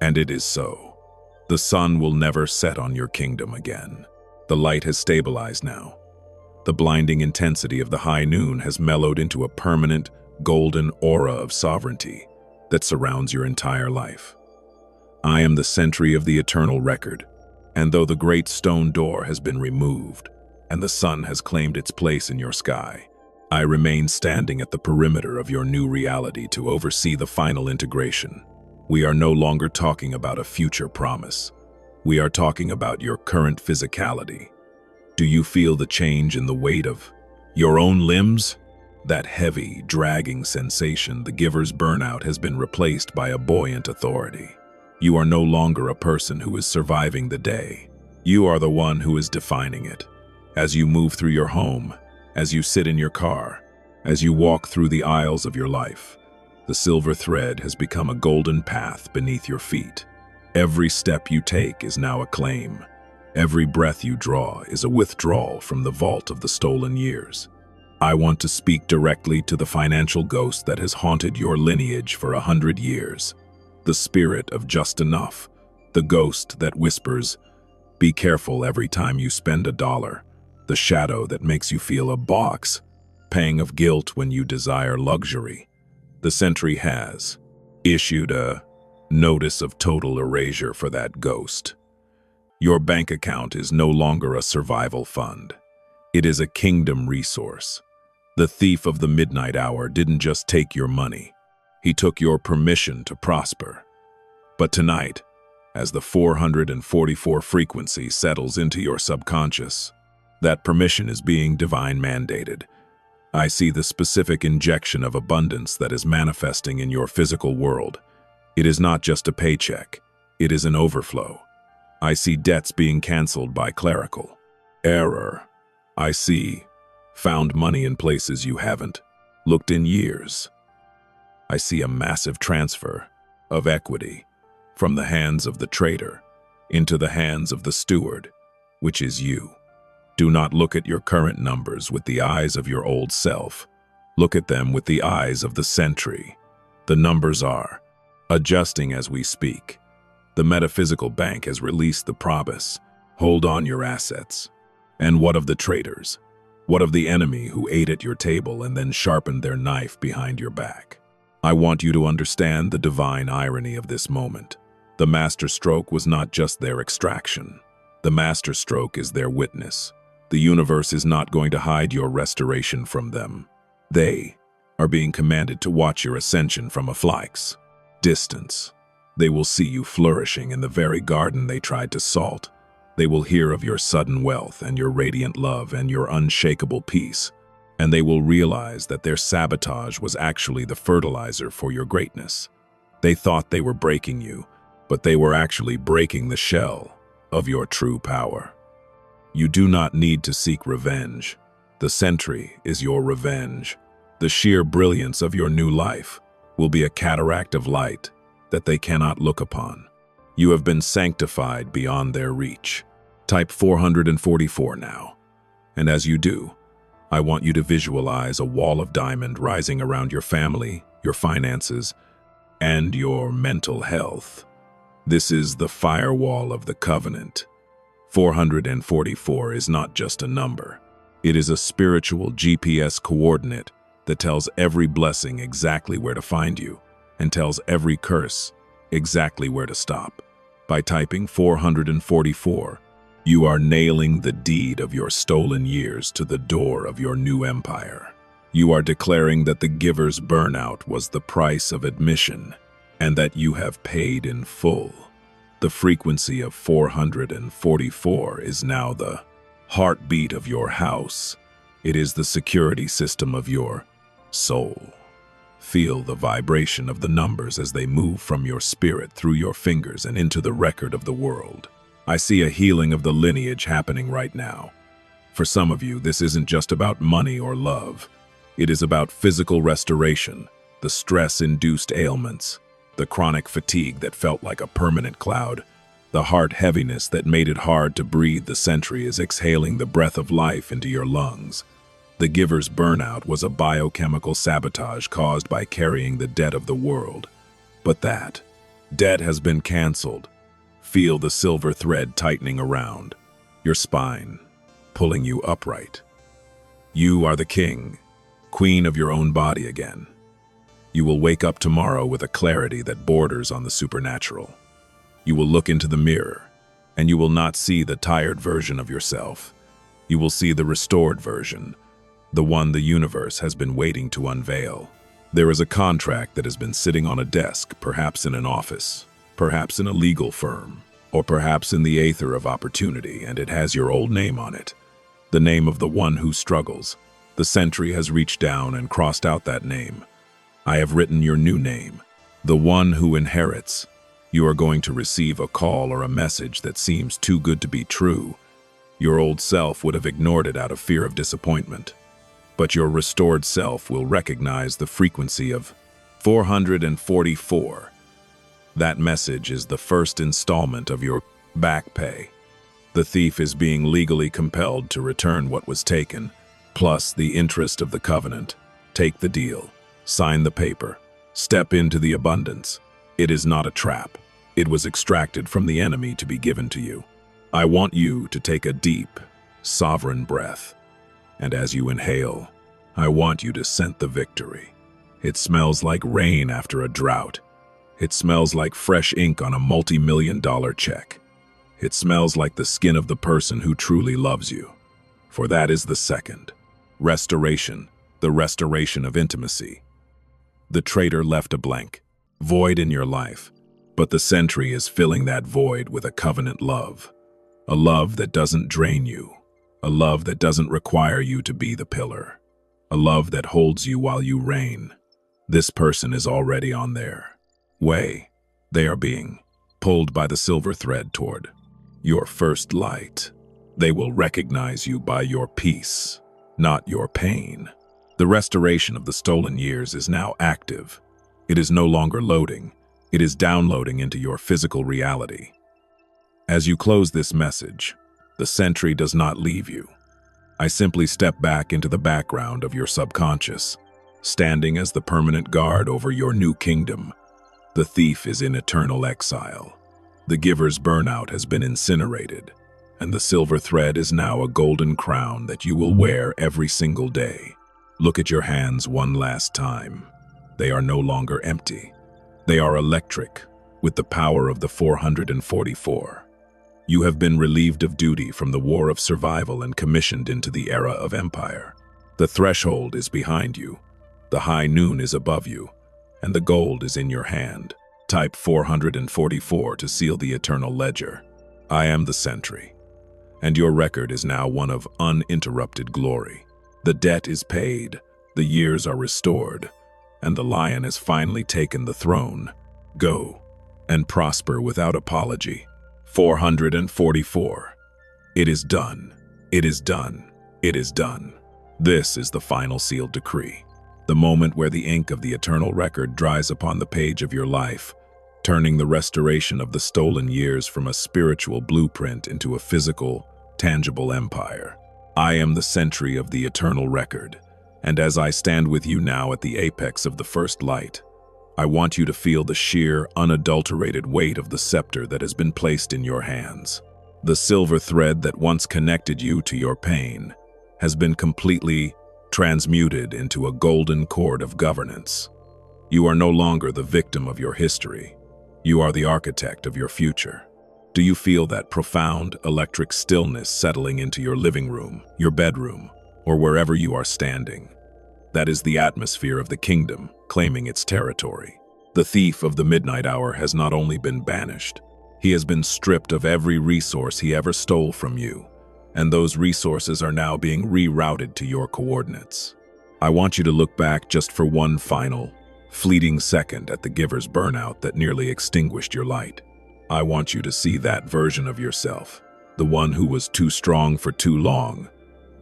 And it is so. The sun will never set on your kingdom again. The light has stabilized now. The blinding intensity of the high noon has mellowed into a permanent, golden aura of sovereignty that surrounds your entire life. I am the sentry of the eternal record, and though the great stone door has been removed and the sun has claimed its place in your sky, I remain standing at the perimeter of your new reality to oversee the final integration. We are no longer talking about a future promise. We are talking about your current physicality. Do you feel the change in the weight of your own limbs? That heavy, dragging sensation, the giver's burnout, has been replaced by a buoyant authority. You are no longer a person who is surviving the day. You are the one who is defining it. As you move through your home, as you sit in your car, as you walk through the aisles of your life, the silver thread has become a golden path beneath your feet. Every step you take is now a claim. Every breath you draw is a withdrawal from the vault of the stolen years. I want to speak directly to the financial ghost that has haunted your lineage for 100 years. The spirit of just enough. The ghost that whispers, "Be careful every time you spend $1." The shadow that makes you feel a box, pang of guilt when you desire luxury. The sentry has issued a notice of total erasure for that ghost. Your bank account is no longer a survival fund. It is a kingdom resource. The thief of the midnight hour didn't just take your money. He took your permission to prosper. But tonight, as the 444 frequency settles into your subconscious, that permission is being divine mandated. I see the specific injection of abundance that is manifesting in your physical world. It is not just a paycheck. It is an overflow. I see debts being canceled by clerical error. I see found money in places you haven't looked in years. I see a massive transfer of equity from the hands of the trader into the hands of the steward, which is you. Do not look at your current numbers with the eyes of your old self. Look at them with the eyes of the sentry. The numbers are adjusting as we speak. The metaphysical bank has released the promise. Hold on your assets. And what of the traitors? What of the enemy who ate at your table and then sharpened their knife behind your back? I want you to understand the divine irony of this moment. The master stroke was not just their extraction. The master stroke is their witness. The universe is not going to hide your restoration from them. They are being commanded to watch your ascension from a flight's distance. They will see you flourishing in the very garden they tried to salt. They will hear of your sudden wealth and your radiant love and your unshakable peace, and they will realize that their sabotage was actually the fertilizer for your greatness. They thought they were breaking you, but they were actually breaking the shell of your true power. You do not need to seek revenge. The sentry is your revenge. The sheer brilliance of your new life will be a cataract of light that they cannot look upon. You have been sanctified beyond their reach. Type 444 now. And as you do, I want you to visualize a wall of diamond rising around your family, your finances, and your mental health. This is the firewall of the covenant. 444 is not just a number. It is a spiritual GPS coordinate that tells every blessing exactly where to find you and tells every curse exactly where to stop. By typing 444, you are nailing the deed of your stolen years to the door of your new empire. You are declaring that the giver's burnout was the price of admission and that you have paid in full. The frequency of 444 is now the heartbeat of your house. It is the security system of your soul. Feel the vibration of the numbers as they move from your spirit through your fingers and into the record of the world. I see a healing of the lineage happening right now. For some of you, this isn't just about money or love. It is about physical restoration, the stress-induced ailments, the chronic fatigue that felt like a permanent cloud, the heart heaviness that made it hard to breathe. The Sentry is exhaling the breath of life into your lungs. The Giver's burnout was a biochemical sabotage caused by carrying the debt of the world. But that debt has been canceled. Feel the silver thread tightening around your spine, pulling you upright. You are the king, queen of your own body again. You will wake up tomorrow with a clarity that borders on the supernatural. You will look into the mirror, and you will not see the tired version of yourself. You will see the restored version, the one the universe has been waiting to unveil. There is a contract that has been sitting on a desk, perhaps in an office, perhaps in a legal firm, or perhaps in the aether of opportunity, and it has your old name on it. The name of the one who struggles. The Sentry has reached down and crossed out that name. I have written your new name, the one who inherits. You are going to receive a call or a message that seems too good to be true. Your old self would have ignored it out of fear of disappointment. But your restored self will recognize the frequency of 444. That message is the first installment of your back pay. The thief is being legally compelled to return what was taken, plus the interest of the covenant. Take the deal. Sign the paper. Step into the abundance. It is not a trap. It was extracted from the enemy to be given to you. I want you to take a deep, sovereign breath. And as you inhale, I want you to scent the victory. It smells like rain after a drought. It smells like fresh ink on a multi-million-dollar check. It smells like the skin of the person who truly loves you. For that is the second. Restoration, the restoration of intimacy. The traitor left a blank, void in your life, but the Sentry is filling that void with a covenant love. A love that doesn't drain you. A love that doesn't require you to be the pillar. A love that holds you while you reign. This person is already on their way. They are being pulled by the silver thread toward your first light. They will recognize you by your peace, not your pain. The restoration of the stolen years is now active. It is no longer loading. It is downloading into your physical reality. As you close this message, the Sentry does not leave you. I simply step back into the background of your subconscious, standing as the permanent guard over your new kingdom. The thief is in eternal exile. The Giver's burnout has been incinerated, and the silver thread is now a golden crown that you will wear every single day. Look at your hands one last time. They are no longer empty. They are electric, with the power of the 444. You have been relieved of duty from the war of survival and commissioned into the era of empire. The threshold is behind you, the high noon is above you, and the gold is in your hand. Type 444 to seal the eternal ledger. I am the Sentry, and your record is now one of uninterrupted glory. The debt is paid, the years are restored, and the lion has finally taken the throne. Go and prosper without apology. 444. It is done. It is done. It is done. This is the final sealed decree. The moment where the ink of the eternal record dries upon the page of your life, turning the restoration of the stolen years from a spiritual blueprint into a physical, tangible empire. I am the Sentry of the eternal record, and as I stand with you now at the apex of the first light, I want you to feel the sheer, unadulterated weight of the scepter that has been placed in your hands. The silver thread that once connected you to your pain has been completely transmuted into a golden cord of governance. You are no longer the victim of your history. You are the architect of your future. Do you feel that profound electric stillness settling into your living room, your bedroom, or wherever you are standing? That is the atmosphere of the kingdom claiming its territory. The thief of the midnight hour has not only been banished, he has been stripped of every resource he ever stole from you, and those resources are now being rerouted to your coordinates. I want you to look back just for one final, fleeting second at the Giver's burnout that nearly extinguished your light. I want you to see that version of yourself, the one who was too strong for too long,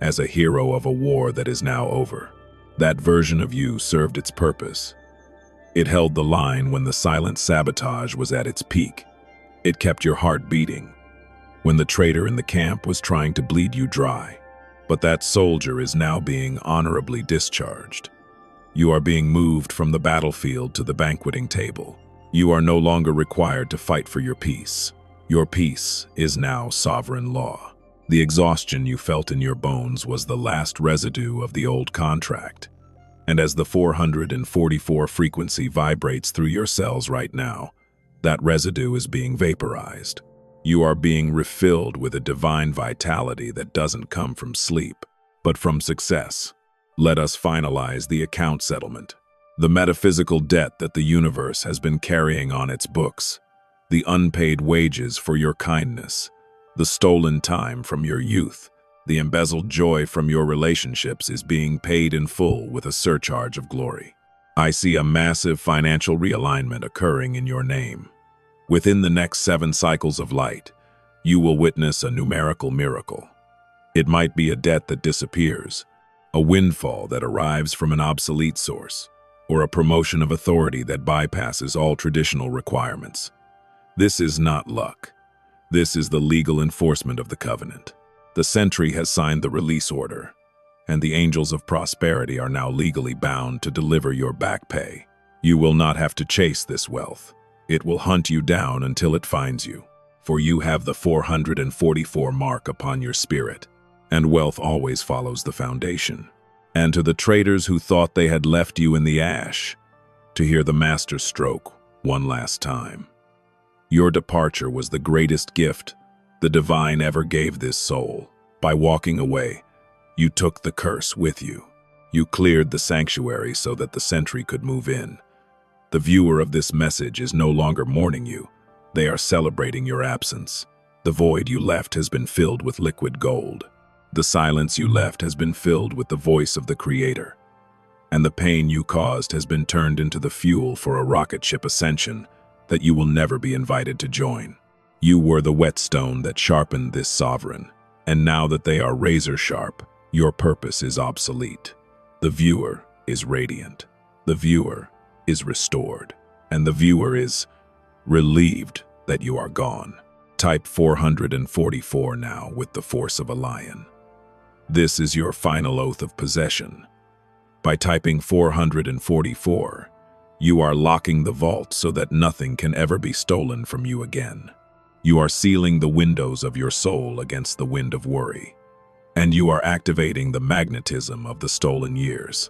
as a hero of a war that is now over. That version of you served its purpose. It held the line when the silent sabotage was at its peak. It kept your heart beating when the traitor in the camp was trying to bleed you dry. But that soldier is now being honorably discharged. You are being moved from the battlefield to the banqueting table. You are no longer required to fight for your peace. Your peace is now sovereign law. The exhaustion you felt in your bones was the last residue of the old contract. And as the 444 frequency vibrates through your cells right now, that residue is being vaporized. You are being refilled with a divine vitality that doesn't come from sleep, but from success. Let us finalize the account settlement. The metaphysical debt that the universe has been carrying on its books, the unpaid wages for your kindness, the stolen time from your youth, the embezzled joy from your relationships is being paid in full with a surcharge of glory. I see a massive financial realignment occurring in your name. Within the next 7 cycles of light, you will witness a numerical miracle. It might be a debt that disappears, a windfall that arrives from an obsolete source, or a promotion of authority that bypasses all traditional requirements. This is not luck. This is the legal enforcement of the covenant. The sentry has signed the release order, and the angels of prosperity are now legally bound to deliver your back pay. You will not have to chase this wealth. It will hunt you down until it finds you, for you have the 444 mark upon your spirit, and wealth always follows the foundation. And to the traitors who thought they had left you in the ash, to hear the master stroke one last time. Your departure was the greatest gift the divine ever gave this soul. By walking away, you took the curse with you. You cleared the sanctuary so that the sentry could move in. The viewer of this message is no longer mourning you. They are celebrating your absence. The void you left has been filled with liquid gold. The silence you left has been filled with the voice of the Creator. And the pain you caused has been turned into the fuel for a rocket ship ascension that you will never be invited to join. You were the whetstone that sharpened this sovereign, and now that they are razor sharp, your purpose is obsolete. The viewer is radiant. The viewer is restored, and the viewer is relieved that you are gone. Type 444 now with the force of a lion. This is your final oath of possession. By typing 444, you are locking the vault so that nothing can ever be stolen from you again. You are sealing the windows of your soul against the wind of worry, and you are activating the magnetism of the stolen years.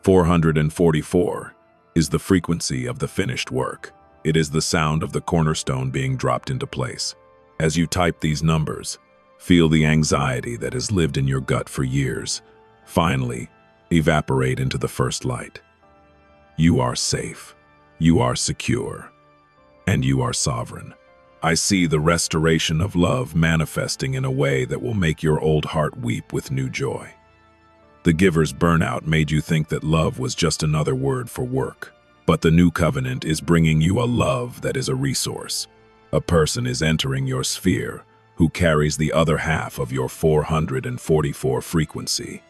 444 is the frequency of the finished work. It is the sound of the cornerstone being dropped into place. As you type these numbers, feel the anxiety that has lived in your gut for years finally evaporate into the first light. You are safe, you are secure, and you are sovereign. I see the restoration of love manifesting in a way that will make your old heart weep with new joy. The giver's burnout made you think that love was just another word for work. But the new covenant is bringing you a love that is a resource. A person is entering your sphere who carries the other half of your 444 frequency.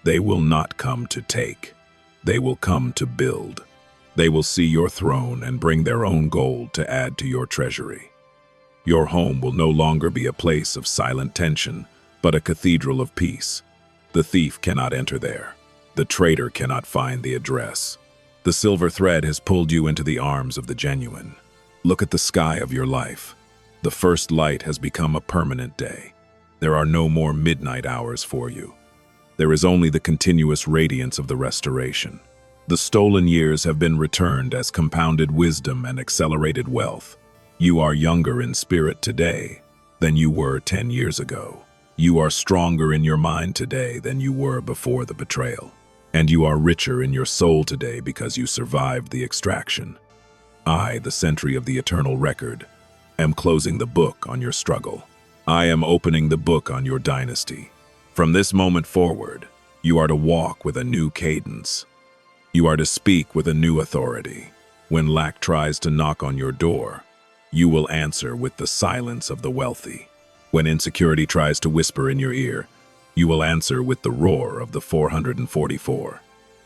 They will not come to take. They will come to build. They will see your throne and bring their own gold to add to your treasury. Your home will no longer be a place of silent tension, but a cathedral of peace. The thief cannot enter there. The traitor cannot find the address. The silver thread has pulled you into the arms of the genuine. Look at the sky of your life. The first light has become a permanent day. There are no more midnight hours for you. There is only the continuous radiance of the restoration. The stolen years have been returned as compounded wisdom and accelerated wealth. You are younger in spirit today than you were 10 years ago. You are stronger in your mind today than you were before the betrayal. And you are richer in your soul today because you survived the extraction. I, the sentry of the eternal record, am closing the book on your struggle. I am opening the book on your dynasty. From this moment forward, you are to walk with a new cadence. You are to speak with a new authority. When lack tries to knock on your door, you will answer with the silence of the wealthy. When insecurity tries to whisper in your ear, You will answer with the roar of the 444.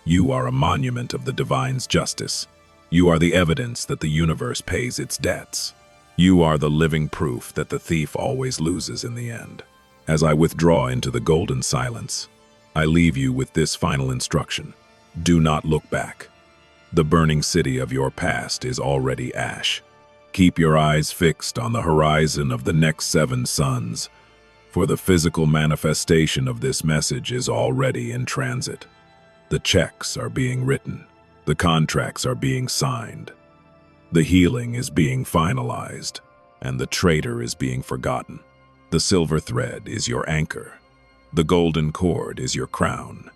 You are a monument of the divine's justice. You are the evidence that the universe pays its debts. You are the living proof that the thief always loses in the end. As I withdraw into the golden silence, I leave you with this final instruction. Do not look back. The burning city of your past is already ash. Keep your eyes fixed on the horizon of the next 7 suns, for the physical manifestation of this message is already in transit. The checks are being written. The contracts are being signed. The healing is being finalized, and the traitor is being forgotten. The silver thread is your anchor. The golden cord is your crown,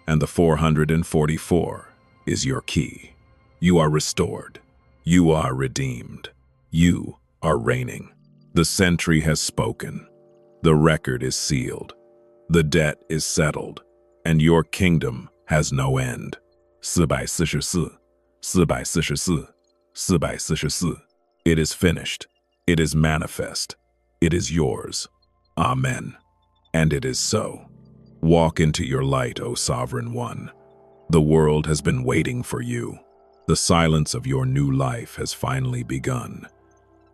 and the 444 is your key. You are restored. You are redeemed. You are reigning. The sentry has spoken. The record is sealed. The debt is settled, and your kingdom has no end. 444, 444, 444. It is finished. It is manifest. It is yours. Amen. And it is so. Walk into your light, O Sovereign One. The world has been waiting for you. The silence of your new life has finally begun.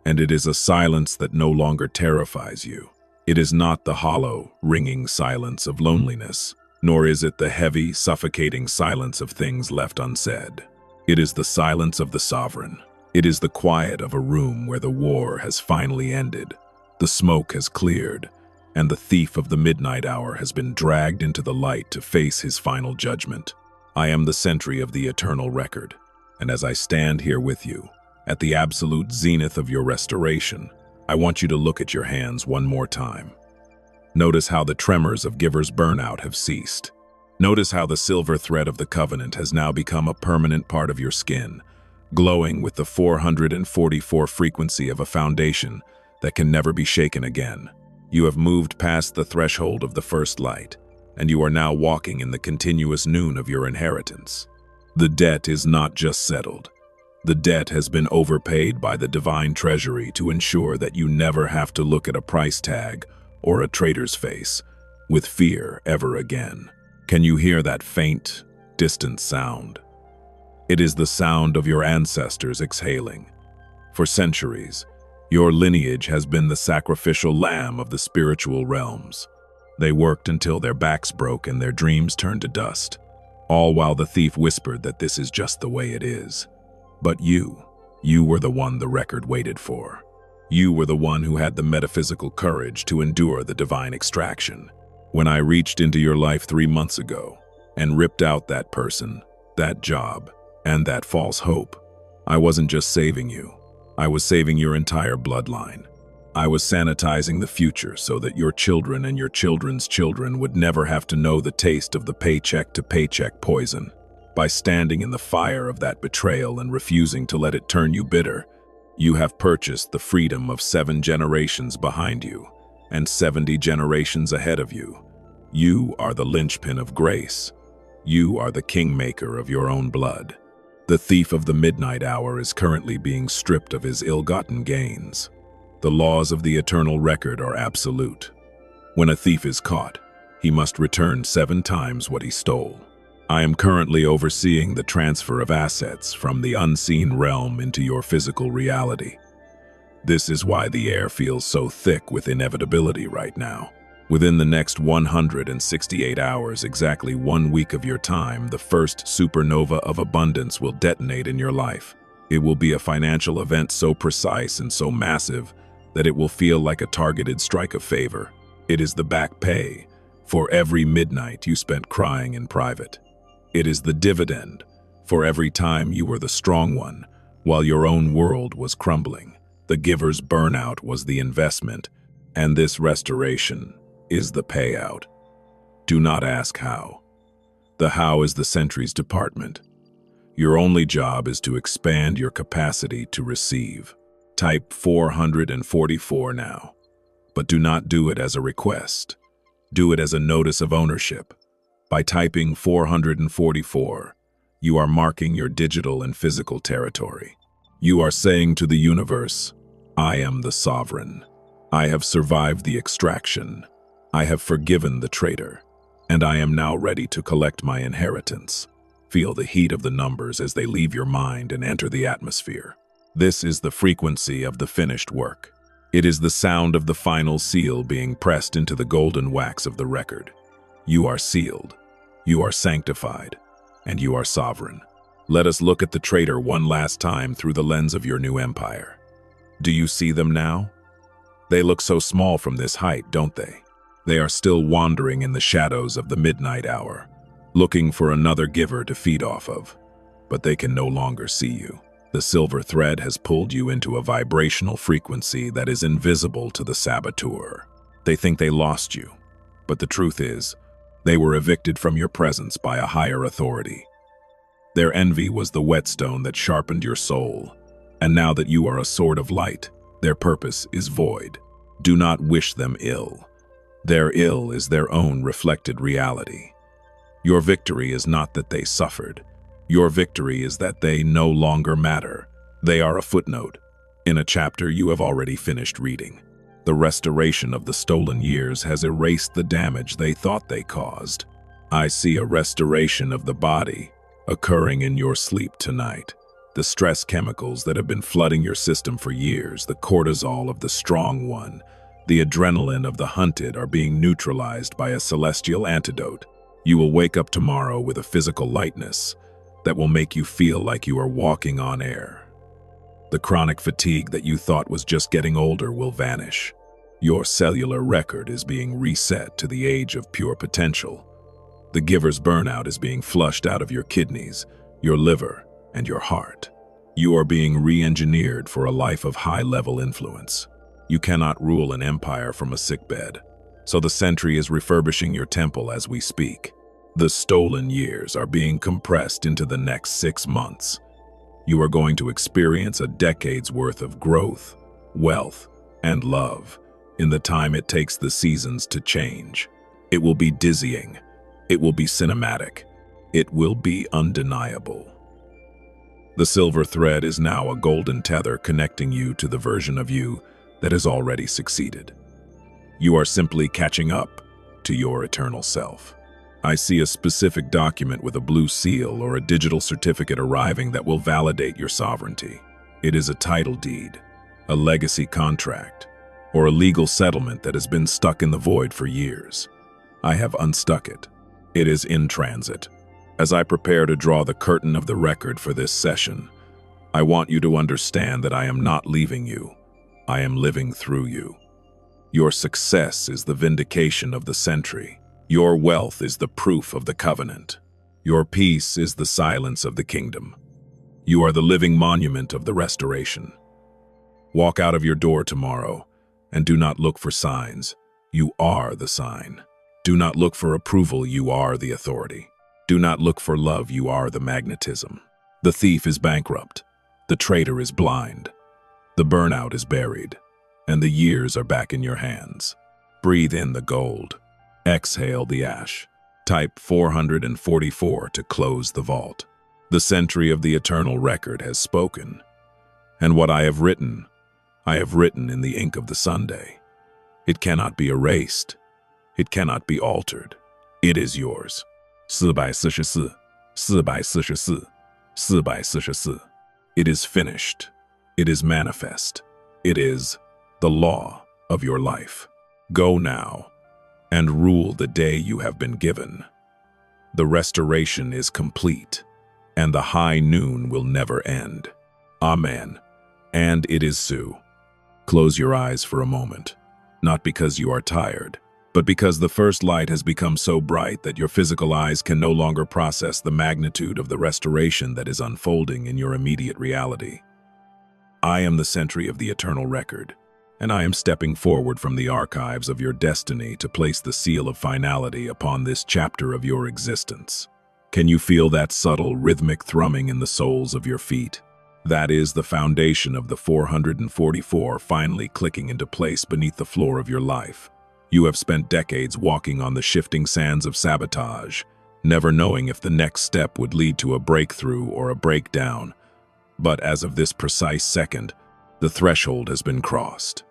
And it is a silence that no longer terrifies you. It is not the hollow, ringing silence of loneliness, nor is it the heavy, suffocating silence of things left unsaid. It is the silence of the sovereign. It is the quiet of a room where the war has finally ended. The smoke has cleared, and the thief of the midnight hour has been dragged into the light to face his final judgment. I am the sentry of the eternal record, and as I stand here with you, at the absolute zenith of your restoration, I want you to look at your hands one more time. Notice how the tremors of Giver's burnout have ceased. Notice how the silver thread of the covenant has now become a permanent part of your skin, glowing with the 444 frequency of a foundation that can never be shaken again. You have moved past the threshold of the first light, and you are now walking in the continuous noon of your inheritance. The debt is not just settled. The debt has been overpaid by the divine treasury to ensure that you never have to look at a price tag or a trader's face with fear ever again. Can you hear that faint, distant sound? It is the sound of your ancestors exhaling. For centuries, your lineage has been the sacrificial lamb of the spiritual realms. They worked until their backs broke and their dreams turned to dust, all while the thief whispered that this is just the way it is. But you were the one the record waited for. You were the one who had the metaphysical courage to endure the divine extraction. When I reached into your life 3 months ago and ripped out that person, that job, and that false hope, I wasn't just saving you. I was saving your entire bloodline. I was sanitizing the future so that your children and your children's children would never have to know the taste of the paycheck-to-paycheck poison. By standing in the fire of that betrayal and refusing to let it turn you bitter, you have purchased the freedom of 7 generations behind you and 70 generations ahead of you. You are the linchpin of grace. You are the kingmaker of your own blood. The thief of the midnight hour is currently being stripped of his ill-gotten gains. The laws of the eternal record are absolute. When a thief is caught, he must return 7 times what he stole. I am currently overseeing the transfer of assets from the unseen realm into your physical reality. This is why the air feels so thick with inevitability right now. Within the next 168 hours, exactly 1 week of your time, the first supernova of abundance will detonate in your life. It will be a financial event so precise and so massive that it will feel like a targeted strike of favor. It is the back pay for every midnight you spent crying in private. It is the dividend for every time you were the strong one while your own world was crumbling. The giver's burnout was the investment, and this restoration is the payout. Do not ask how. The how is the sentry's department. Your only job is to expand your capacity to receive. Type 444 now, but do not do it as a request. Do it as a notice of ownership. By typing 444, you are marking your digital and physical territory. You are saying to the universe, I am the sovereign. I have survived the extraction. I have forgiven the traitor, and I am now ready to collect my inheritance. Feel the heat of the numbers as they leave your mind and enter the atmosphere. This is the frequency of the finished work. It is the sound of the final seal being pressed into the golden wax of the record. You are sealed, you are sanctified, and you are sovereign. Let us look at the traitor one last time through the lens of your new empire. Do you see them now? They look so small from this height, don't they? They are still wandering in the shadows of the midnight hour, looking for another giver to feed off of. But they can no longer see you. The silver thread has pulled you into a vibrational frequency that is invisible to the saboteur. They think they lost you, but the truth is, they were evicted from your presence by a higher authority. Their envy was the whetstone that sharpened your soul, and now that you are a sword of light, their purpose is void. Do not wish them ill. Their ill is their own reflected reality. Your victory is not that they suffered. Your victory is that they no longer matter. They are a footnote in a chapter you have already finished reading. The restoration of the stolen years has erased the damage they thought they caused. I see a restoration of the body occurring in your sleep tonight. The stress chemicals that have been flooding your system for years, the cortisol of the strong one, the adrenaline of the hunted are being neutralized by a celestial antidote. You will wake up tomorrow with a physical lightness that will make you feel like you are walking on air. The chronic fatigue that you thought was just getting older will vanish. Your cellular record is being reset to the age of pure potential. The giver's burnout is being flushed out of your kidneys, your liver, and your heart. You are being re-engineered for a life of high-level influence. You cannot rule an empire from a sickbed, so the sentry is refurbishing your temple as we speak. The stolen years are being compressed into the next 6 months. You are going to experience a decade's worth of growth, wealth, and love in the time it takes the seasons to change. It will be dizzying. It will be cinematic. It will be undeniable. The silver thread is now a golden tether connecting you to the version of you that has already succeeded. You are simply catching up to your eternal self. I see a specific document with a blue seal or a digital certificate arriving that will validate your sovereignty. It is a title deed, a legacy contract, or a legal settlement that has been stuck in the void for years. I have unstuck it. It is in transit. As I prepare to draw the curtain of the record for this session, I want you to understand that I am not leaving you. I am living through you. Your success is the vindication of the sentry. Your wealth is the proof of the covenant. Your peace is the silence of the kingdom. You are the living monument of the restoration. Walk out of your door tomorrow and do not look for signs. You are the sign. Do not look for approval. You are the authority. Do not look for love. You are the magnetism. The thief is bankrupt. The traitor is blind. The burnout is buried, and the years are back in your hands. Breathe in the gold. Exhale the ash. Type 444 to close the vault. The sentry of the eternal record has spoken, and what I have written in the ink of the Sunday. It cannot be erased. It cannot be altered. It is yours. 444, 444, 444. It is finished. It is manifest. It is the law of your life. Go now and rule the day you have been given. The restoration is complete, and the high noon will never end. Amen. And it is so. Close your eyes for a moment, not because you are tired, but because the first light has become so bright that your physical eyes can no longer process the magnitude of the restoration that is unfolding in your immediate reality. I am the sentry of the eternal record, and I am stepping forward from the archives of your destiny to place the seal of finality upon this chapter of your existence. Can you feel that subtle, rhythmic thrumming in the soles of your feet? That is the foundation of the 444 finally clicking into place beneath the floor of your life. You have spent decades walking on the shifting sands of sabotage, never knowing if the next step would lead to a breakthrough or a breakdown. But as of this precise second, the threshold has been crossed.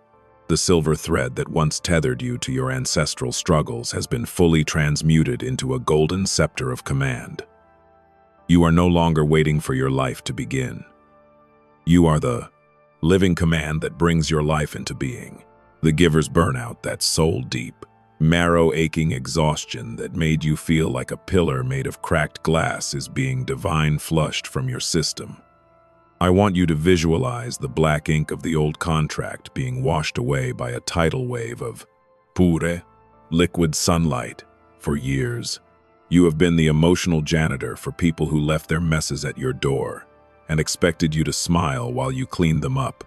The silver thread that once tethered you to your ancestral struggles has been fully transmuted into a golden scepter of command. You are no longer waiting for your life to begin. You are the living command that brings your life into being. The giver's burnout, that soul-deep, marrow-aching exhaustion that made you feel like a pillar made of cracked glass is being divine flushed from your system. I want you to visualize the black ink of the old contract being washed away by a tidal wave of pure, liquid sunlight. For years, you have been the emotional janitor for people who left their messes at your door and expected you to smile while you cleaned them up.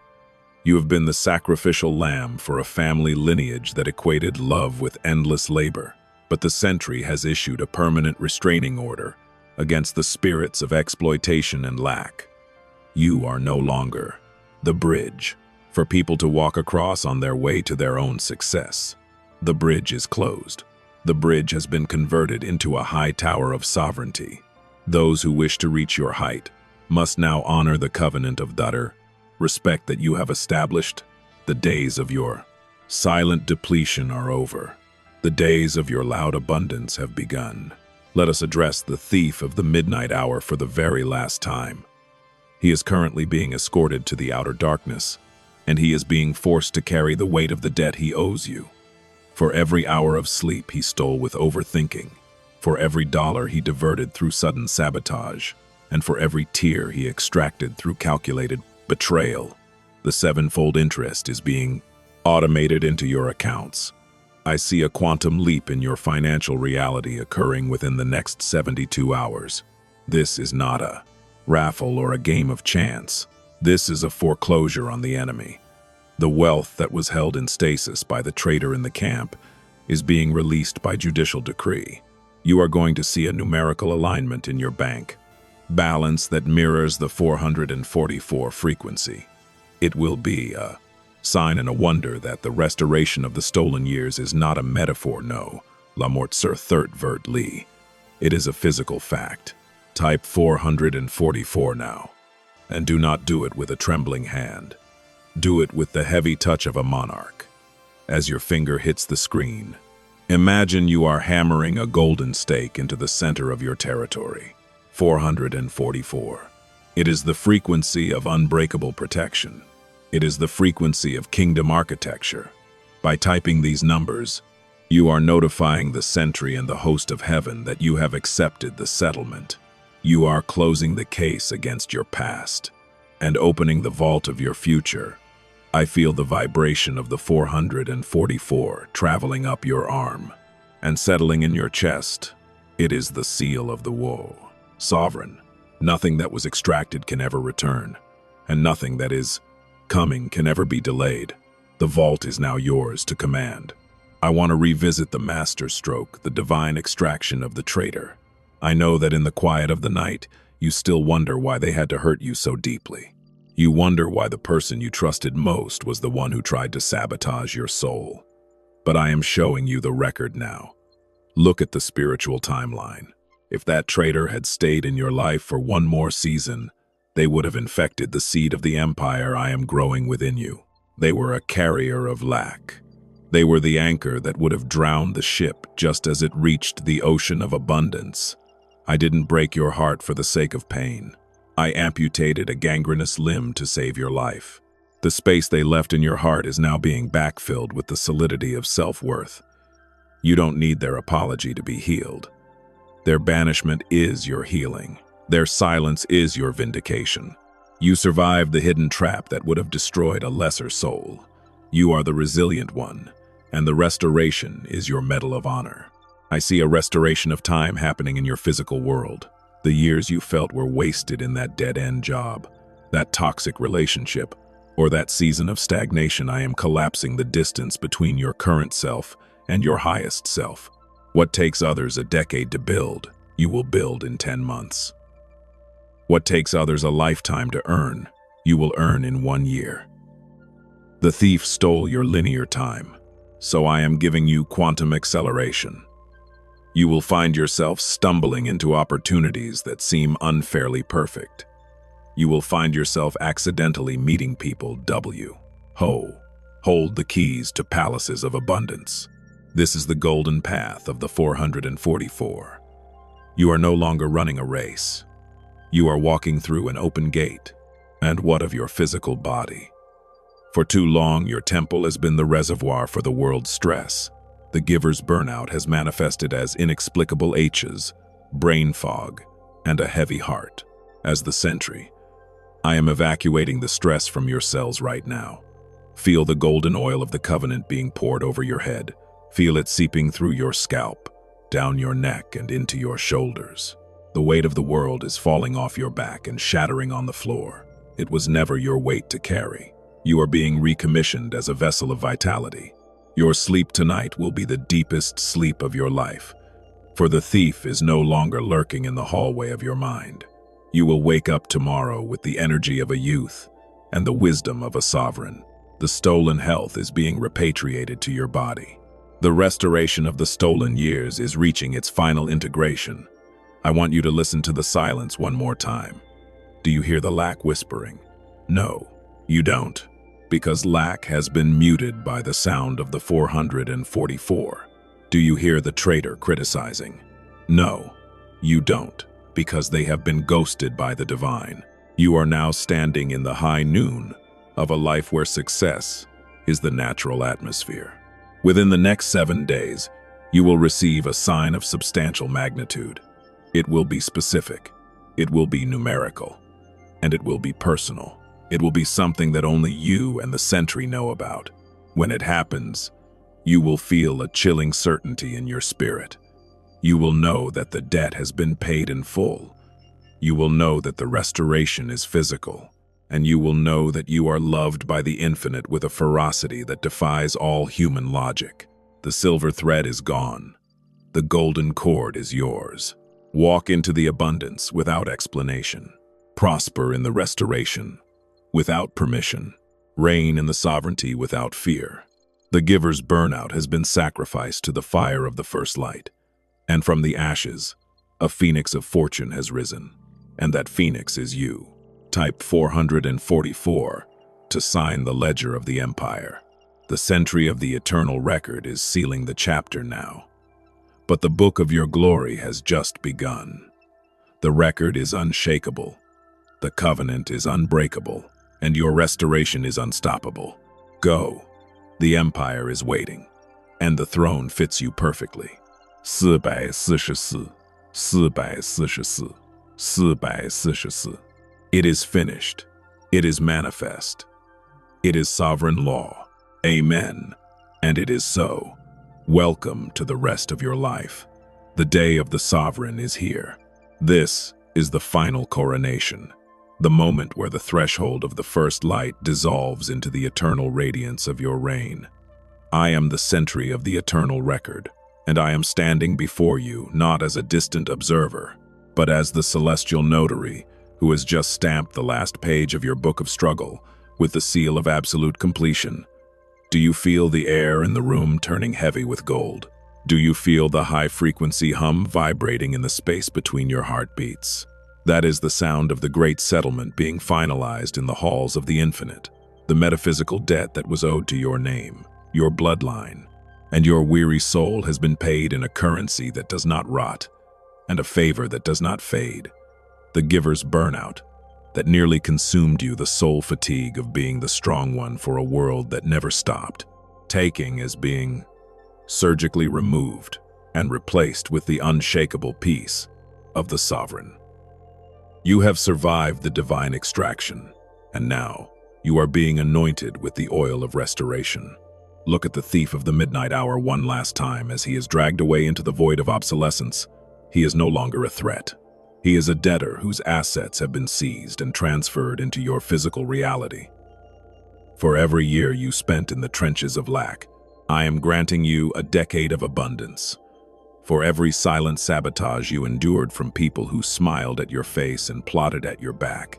You have been the sacrificial lamb for a family lineage that equated love with endless labor. But the Sentry has issued a permanent restraining order against the spirits of exploitation and lack. You are no longer the bridge for people to walk across on their way to their own success. The bridge is closed. The bridge has been converted into a high tower of sovereignty. Those who wish to reach your height must now honor the covenant of Dutter, respect that you have established. The days of your silent depletion are over. The days of your loud abundance have begun. Let us address the thief of the midnight hour for the very last time. He is currently being escorted to the outer darkness, and he is being forced to carry the weight of the debt he owes you. For every hour of sleep he stole with overthinking, for every dollar he diverted through sudden sabotage, and for every tear he extracted through calculated betrayal, the sevenfold interest is being automated into your accounts. I see a quantum leap in your financial reality occurring within the next 72 hours. This is not a raffle or a game of chance. This is a foreclosure on the enemy. The wealth that was held in stasis by the traitor in the camp is being released by judicial decree. You are going to see a numerical alignment in your bank balance that mirrors the 444 frequency. It will be a sign and a wonder that the restoration of the stolen years is not a metaphor, no, la mort sur third vert li. It is a physical fact. Type 444 now, and do not do it with a trembling hand. Do it with the heavy touch of a monarch. As your finger hits the screen, imagine you are hammering a golden stake into the center of your territory. 444. It is the frequency of unbreakable protection. It is the frequency of kingdom architecture. By typing these numbers, you are notifying the Sentry and the host of heaven that you have accepted the settlement. You are closing the case against your past and opening the vault of your future. I feel the vibration of the 444 traveling up your arm and settling in your chest. It is the seal of the woe. Sovereign. Nothing that was extracted can ever return, and nothing that is coming can ever be delayed. The vault is now yours to command. I want to revisit the master stroke, the divine extraction of the traitor. I know that in the quiet of the night, you still wonder why they had to hurt you so deeply. You wonder why the person you trusted most was the one who tried to sabotage your soul. But I am showing you the record now. Look at the spiritual timeline. If that traitor had stayed in your life for one more season, they would have infected the seed of the empire I am growing within you. They were a carrier of lack. They were the anchor that would have drowned the ship just as it reached the ocean of abundance. I didn't break your heart for the sake of pain. I amputated a gangrenous limb to save your life. The space they left in your heart is now being backfilled with the solidity of self-worth. You don't need their apology to be healed. Their banishment is your healing. Their silence is your vindication. You survived the hidden trap that would have destroyed a lesser soul. You are the resilient one, and the restoration is your medal of honor. I see a restoration of time happening in your physical world. The years you felt were wasted in that dead-end job, that toxic relationship, or that season of stagnation. I am collapsing the distance between your current self and your highest self. What takes others a decade to build, you will build in 10 months. What takes others a lifetime to earn, you will earn in 1 year. The thief stole your linear time, so I am giving you quantum acceleration. You will find yourself stumbling into opportunities that seem unfairly perfect. You will find yourself accidentally meeting people hold the keys to palaces of abundance. This is the golden path of the 444. You are no longer running a race. You are walking through an open gate. And what of your physical body? For too long, your temple has been the reservoir for the world's stress. The giver's burnout has manifested as inexplicable aches, brain fog, and a heavy heart. As the sentry, I am evacuating the stress from your cells right now. Feel the golden oil of the covenant being poured over your head. Feel it seeping through your scalp, down your neck and into your shoulders. The weight of the world is falling off your back and shattering on the floor. It was never your weight to carry. You are being recommissioned as a vessel of vitality. Your sleep tonight will be the deepest sleep of your life, for the thief is no longer lurking in the hallway of your mind. You will wake up tomorrow with the energy of a youth and the wisdom of a sovereign. The stolen health is being repatriated to your body. The restoration of the stolen years is reaching its final integration. I want you to listen to the silence one more time. Do you hear the lack whispering? No, you don't, because lack has been muted by the sound of the 444. Do you hear the traitor criticizing? No, you don't, because they have been ghosted by the divine. You are now standing in the high noon of a life where success is the natural atmosphere. Within the next 7 days, you will receive a sign of substantial magnitude. It will be specific, it will be numerical, and it will be personal. It will be something that only you and the sentry know about. When it happens, you will feel a chilling certainty in your spirit. You will know that the debt has been paid in full. You will know that the restoration is physical, and you will know that you are loved by the infinite with a ferocity that defies all human logic. The silver thread is gone. The golden cord is yours. Walk into the abundance without explanation. Prosper in the restoration without permission. Reign in the sovereignty without fear. The giver's burnout has been sacrificed to the fire of the first light. And from the ashes, a phoenix of fortune has risen. And that phoenix is you. Type 444 to sign the ledger of the empire. The sentry of the eternal record is sealing the chapter now. But the book of your glory has just begun. The record is unshakable. The covenant is unbreakable. And your restoration is unstoppable. Go. The empire is waiting. And the throne fits you perfectly. 444, 444, 444. It is finished. It is manifest. It is sovereign law. Amen. And it is so. Welcome to the rest of your life. The day of the sovereign is here. This is the final coronation, the moment where the threshold of the first light dissolves into the eternal radiance of your reign. I am the sentry of the eternal record, and I am standing before you not as a distant observer, but as the celestial notary who has just stamped the last page of your book of struggle with the seal of absolute completion. Do you feel the air in the room turning heavy with gold? Do you feel the high-frequency hum vibrating in the space between your heartbeats? That is the sound of the great settlement being finalized in the halls of the infinite, the metaphysical debt that was owed to your name, your bloodline, and your weary soul has been paid in a currency that does not rot, and a favor that does not fade. The giver's burnout that nearly consumed you, the soul fatigue of being the strong one for a world that never stopped. Taking is being surgically removed and replaced with the unshakable peace of the sovereign. You have survived the divine extraction, and now you are being anointed with the oil of restoration. Look at the thief of the midnight hour one last time as he is dragged away into the void of obsolescence. He is no longer a threat. He is a debtor whose assets have been seized and transferred into your physical reality. For every year you spent in the trenches of lack, I am granting you a decade of abundance. For every silent sabotage you endured from people who smiled at your face and plotted at your back,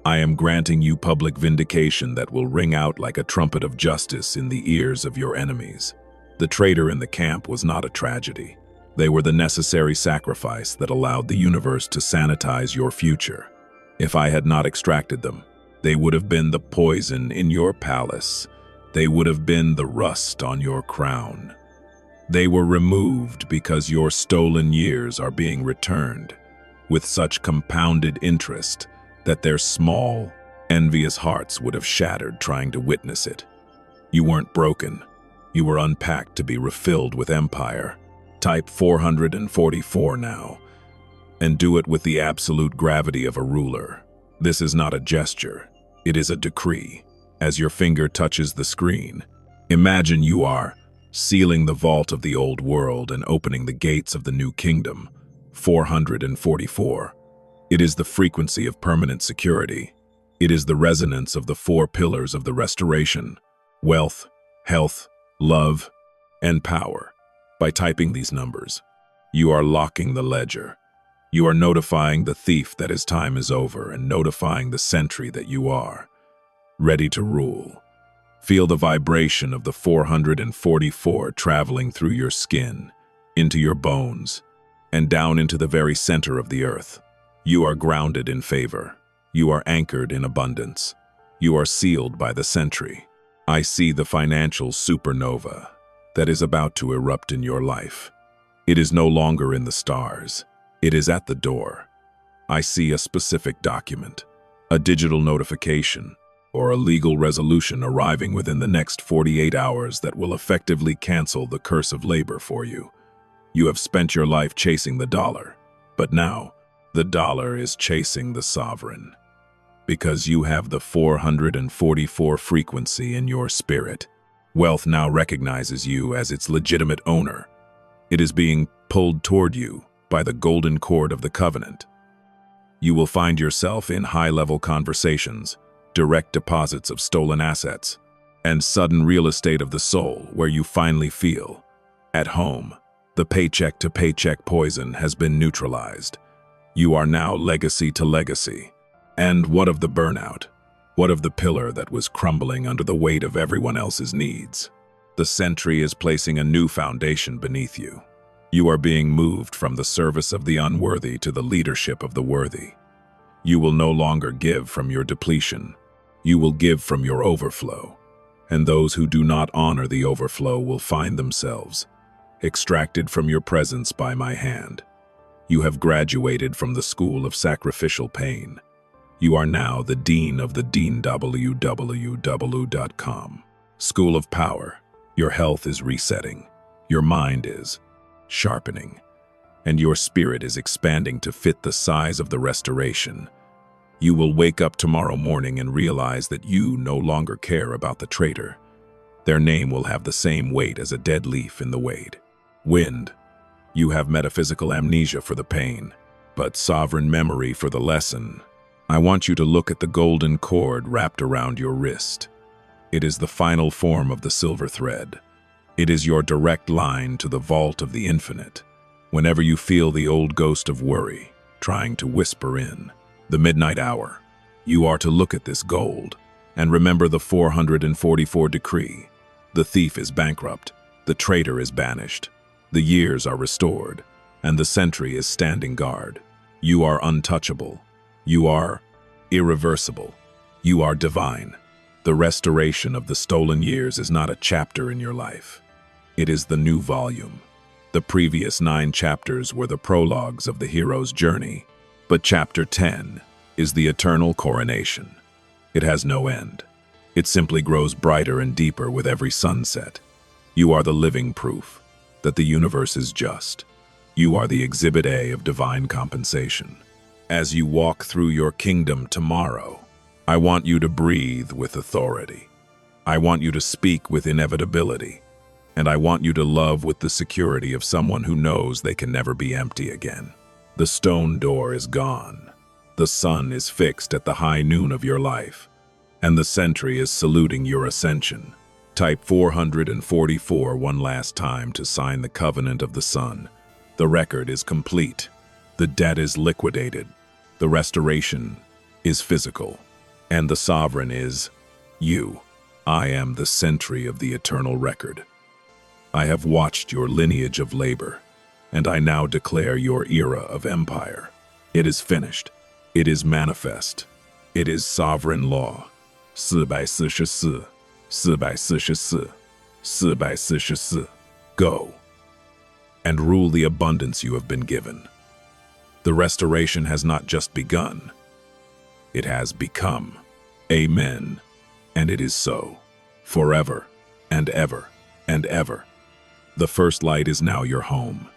I am granting you public vindication that will ring out like a trumpet of justice in the ears of your enemies. The traitor in the camp was not a tragedy. They were the necessary sacrifice that allowed the universe to sanitize your future. If I had not extracted them, they would have been the poison in your palace, They would have been the rust on your crown. They were removed because your stolen years are being returned with such compounded interest that their small, envious hearts would have shattered trying to witness it. You weren't broken. You were unpacked to be refilled with empire. Type 444 now, and do it with the absolute gravity of a ruler. This is not a gesture. It is a decree. As your finger touches the screen, imagine you are sealing the vault of the old world and opening the gates of the new kingdom. 444. It is the frequency of permanent security. It is the resonance of the four pillars of the restoration: wealth, health, love, and power. By typing these numbers, you are locking the ledger. You are notifying the thief that his time is over and notifying the sentry that you are ready to rule. Feel the vibration of the 444 traveling through your skin, into your bones, and down into the very center of the earth. You are grounded in favor. You are anchored in abundance. You are sealed by the sentry. I see the financial supernova that is about to erupt in your life. It is no longer in the stars. It is at the door. I see a specific document, a digital notification, or a legal resolution arriving within the next 48 hours that will effectively cancel the curse of labor for you. You have spent your life chasing the dollar, but now the dollar is chasing the sovereign. Because you have the 444 frequency in your spirit, wealth now recognizes you as its legitimate owner. It is being pulled toward you by the golden cord of the covenant. You will find yourself in high-level conversations, direct deposits of stolen assets, and sudden real estate of the soul where you finally feel at home. The paycheck-to-paycheck poison has been neutralized. You are now legacy to legacy. And what of the burnout? What of the pillar that was crumbling under the weight of everyone else's needs? The sentry is placing a new foundation beneath you. You are being moved from the service of the unworthy to the leadership of the worthy. You will no longer give from your depletion. You will give from your overflow. And those who do not honor the overflow will find themselves extracted from your presence by my hand. You have graduated from the school of sacrificial pain. You are now the dean of the Dean www.com. School of Power. Your health is resetting. Your mind is sharpening. And your spirit is expanding to fit the size of the restoration. You will wake up tomorrow morning and realize that you no longer care about the traitor. Their name will have the same weight as a dead leaf in the wind. You have metaphysical amnesia for the pain, but sovereign memory for the lesson. I want you to look at the golden cord wrapped around your wrist. It is the final form of the silver thread. It is your direct line to the vault of the infinite. Whenever you feel the old ghost of worry trying to whisper in the midnight hour, you are to look at this gold and remember the 444 decree. The thief is bankrupt, the traitor is banished, the years are restored, and the sentry is standing guard. You are untouchable. You are irreversible. You are divine. The restoration of the stolen years is not a chapter in your life. It is the new volume. The previous 9 chapters were the prologues of the hero's journey, but chapter 10 is the eternal coronation. It has no end. It simply grows brighter and deeper with every sunset. You are the living proof that the universe is just. You are the exhibit A of divine compensation. As you walk through your kingdom tomorrow, I want you to breathe with authority. I want you to speak with inevitability. And I want you to love with the security of someone who knows they can never be empty again. The stone door is gone. The sun is fixed at the high noon of your life. And the sentry is saluting your ascension. Type 444 one last time to sign the covenant of the sun. The record is complete. The debt is liquidated. The restoration is physical. And the sovereign is you. I am the sentry of the eternal record. I have watched your lineage of labor, and I now declare your era of empire. It is finished. It is manifest. It is sovereign law. 444 444, 444. Go and rule the abundance you have been given. The restoration has not just begun, it has become. Amen. And it is so, forever and ever and ever. The first light is now your home.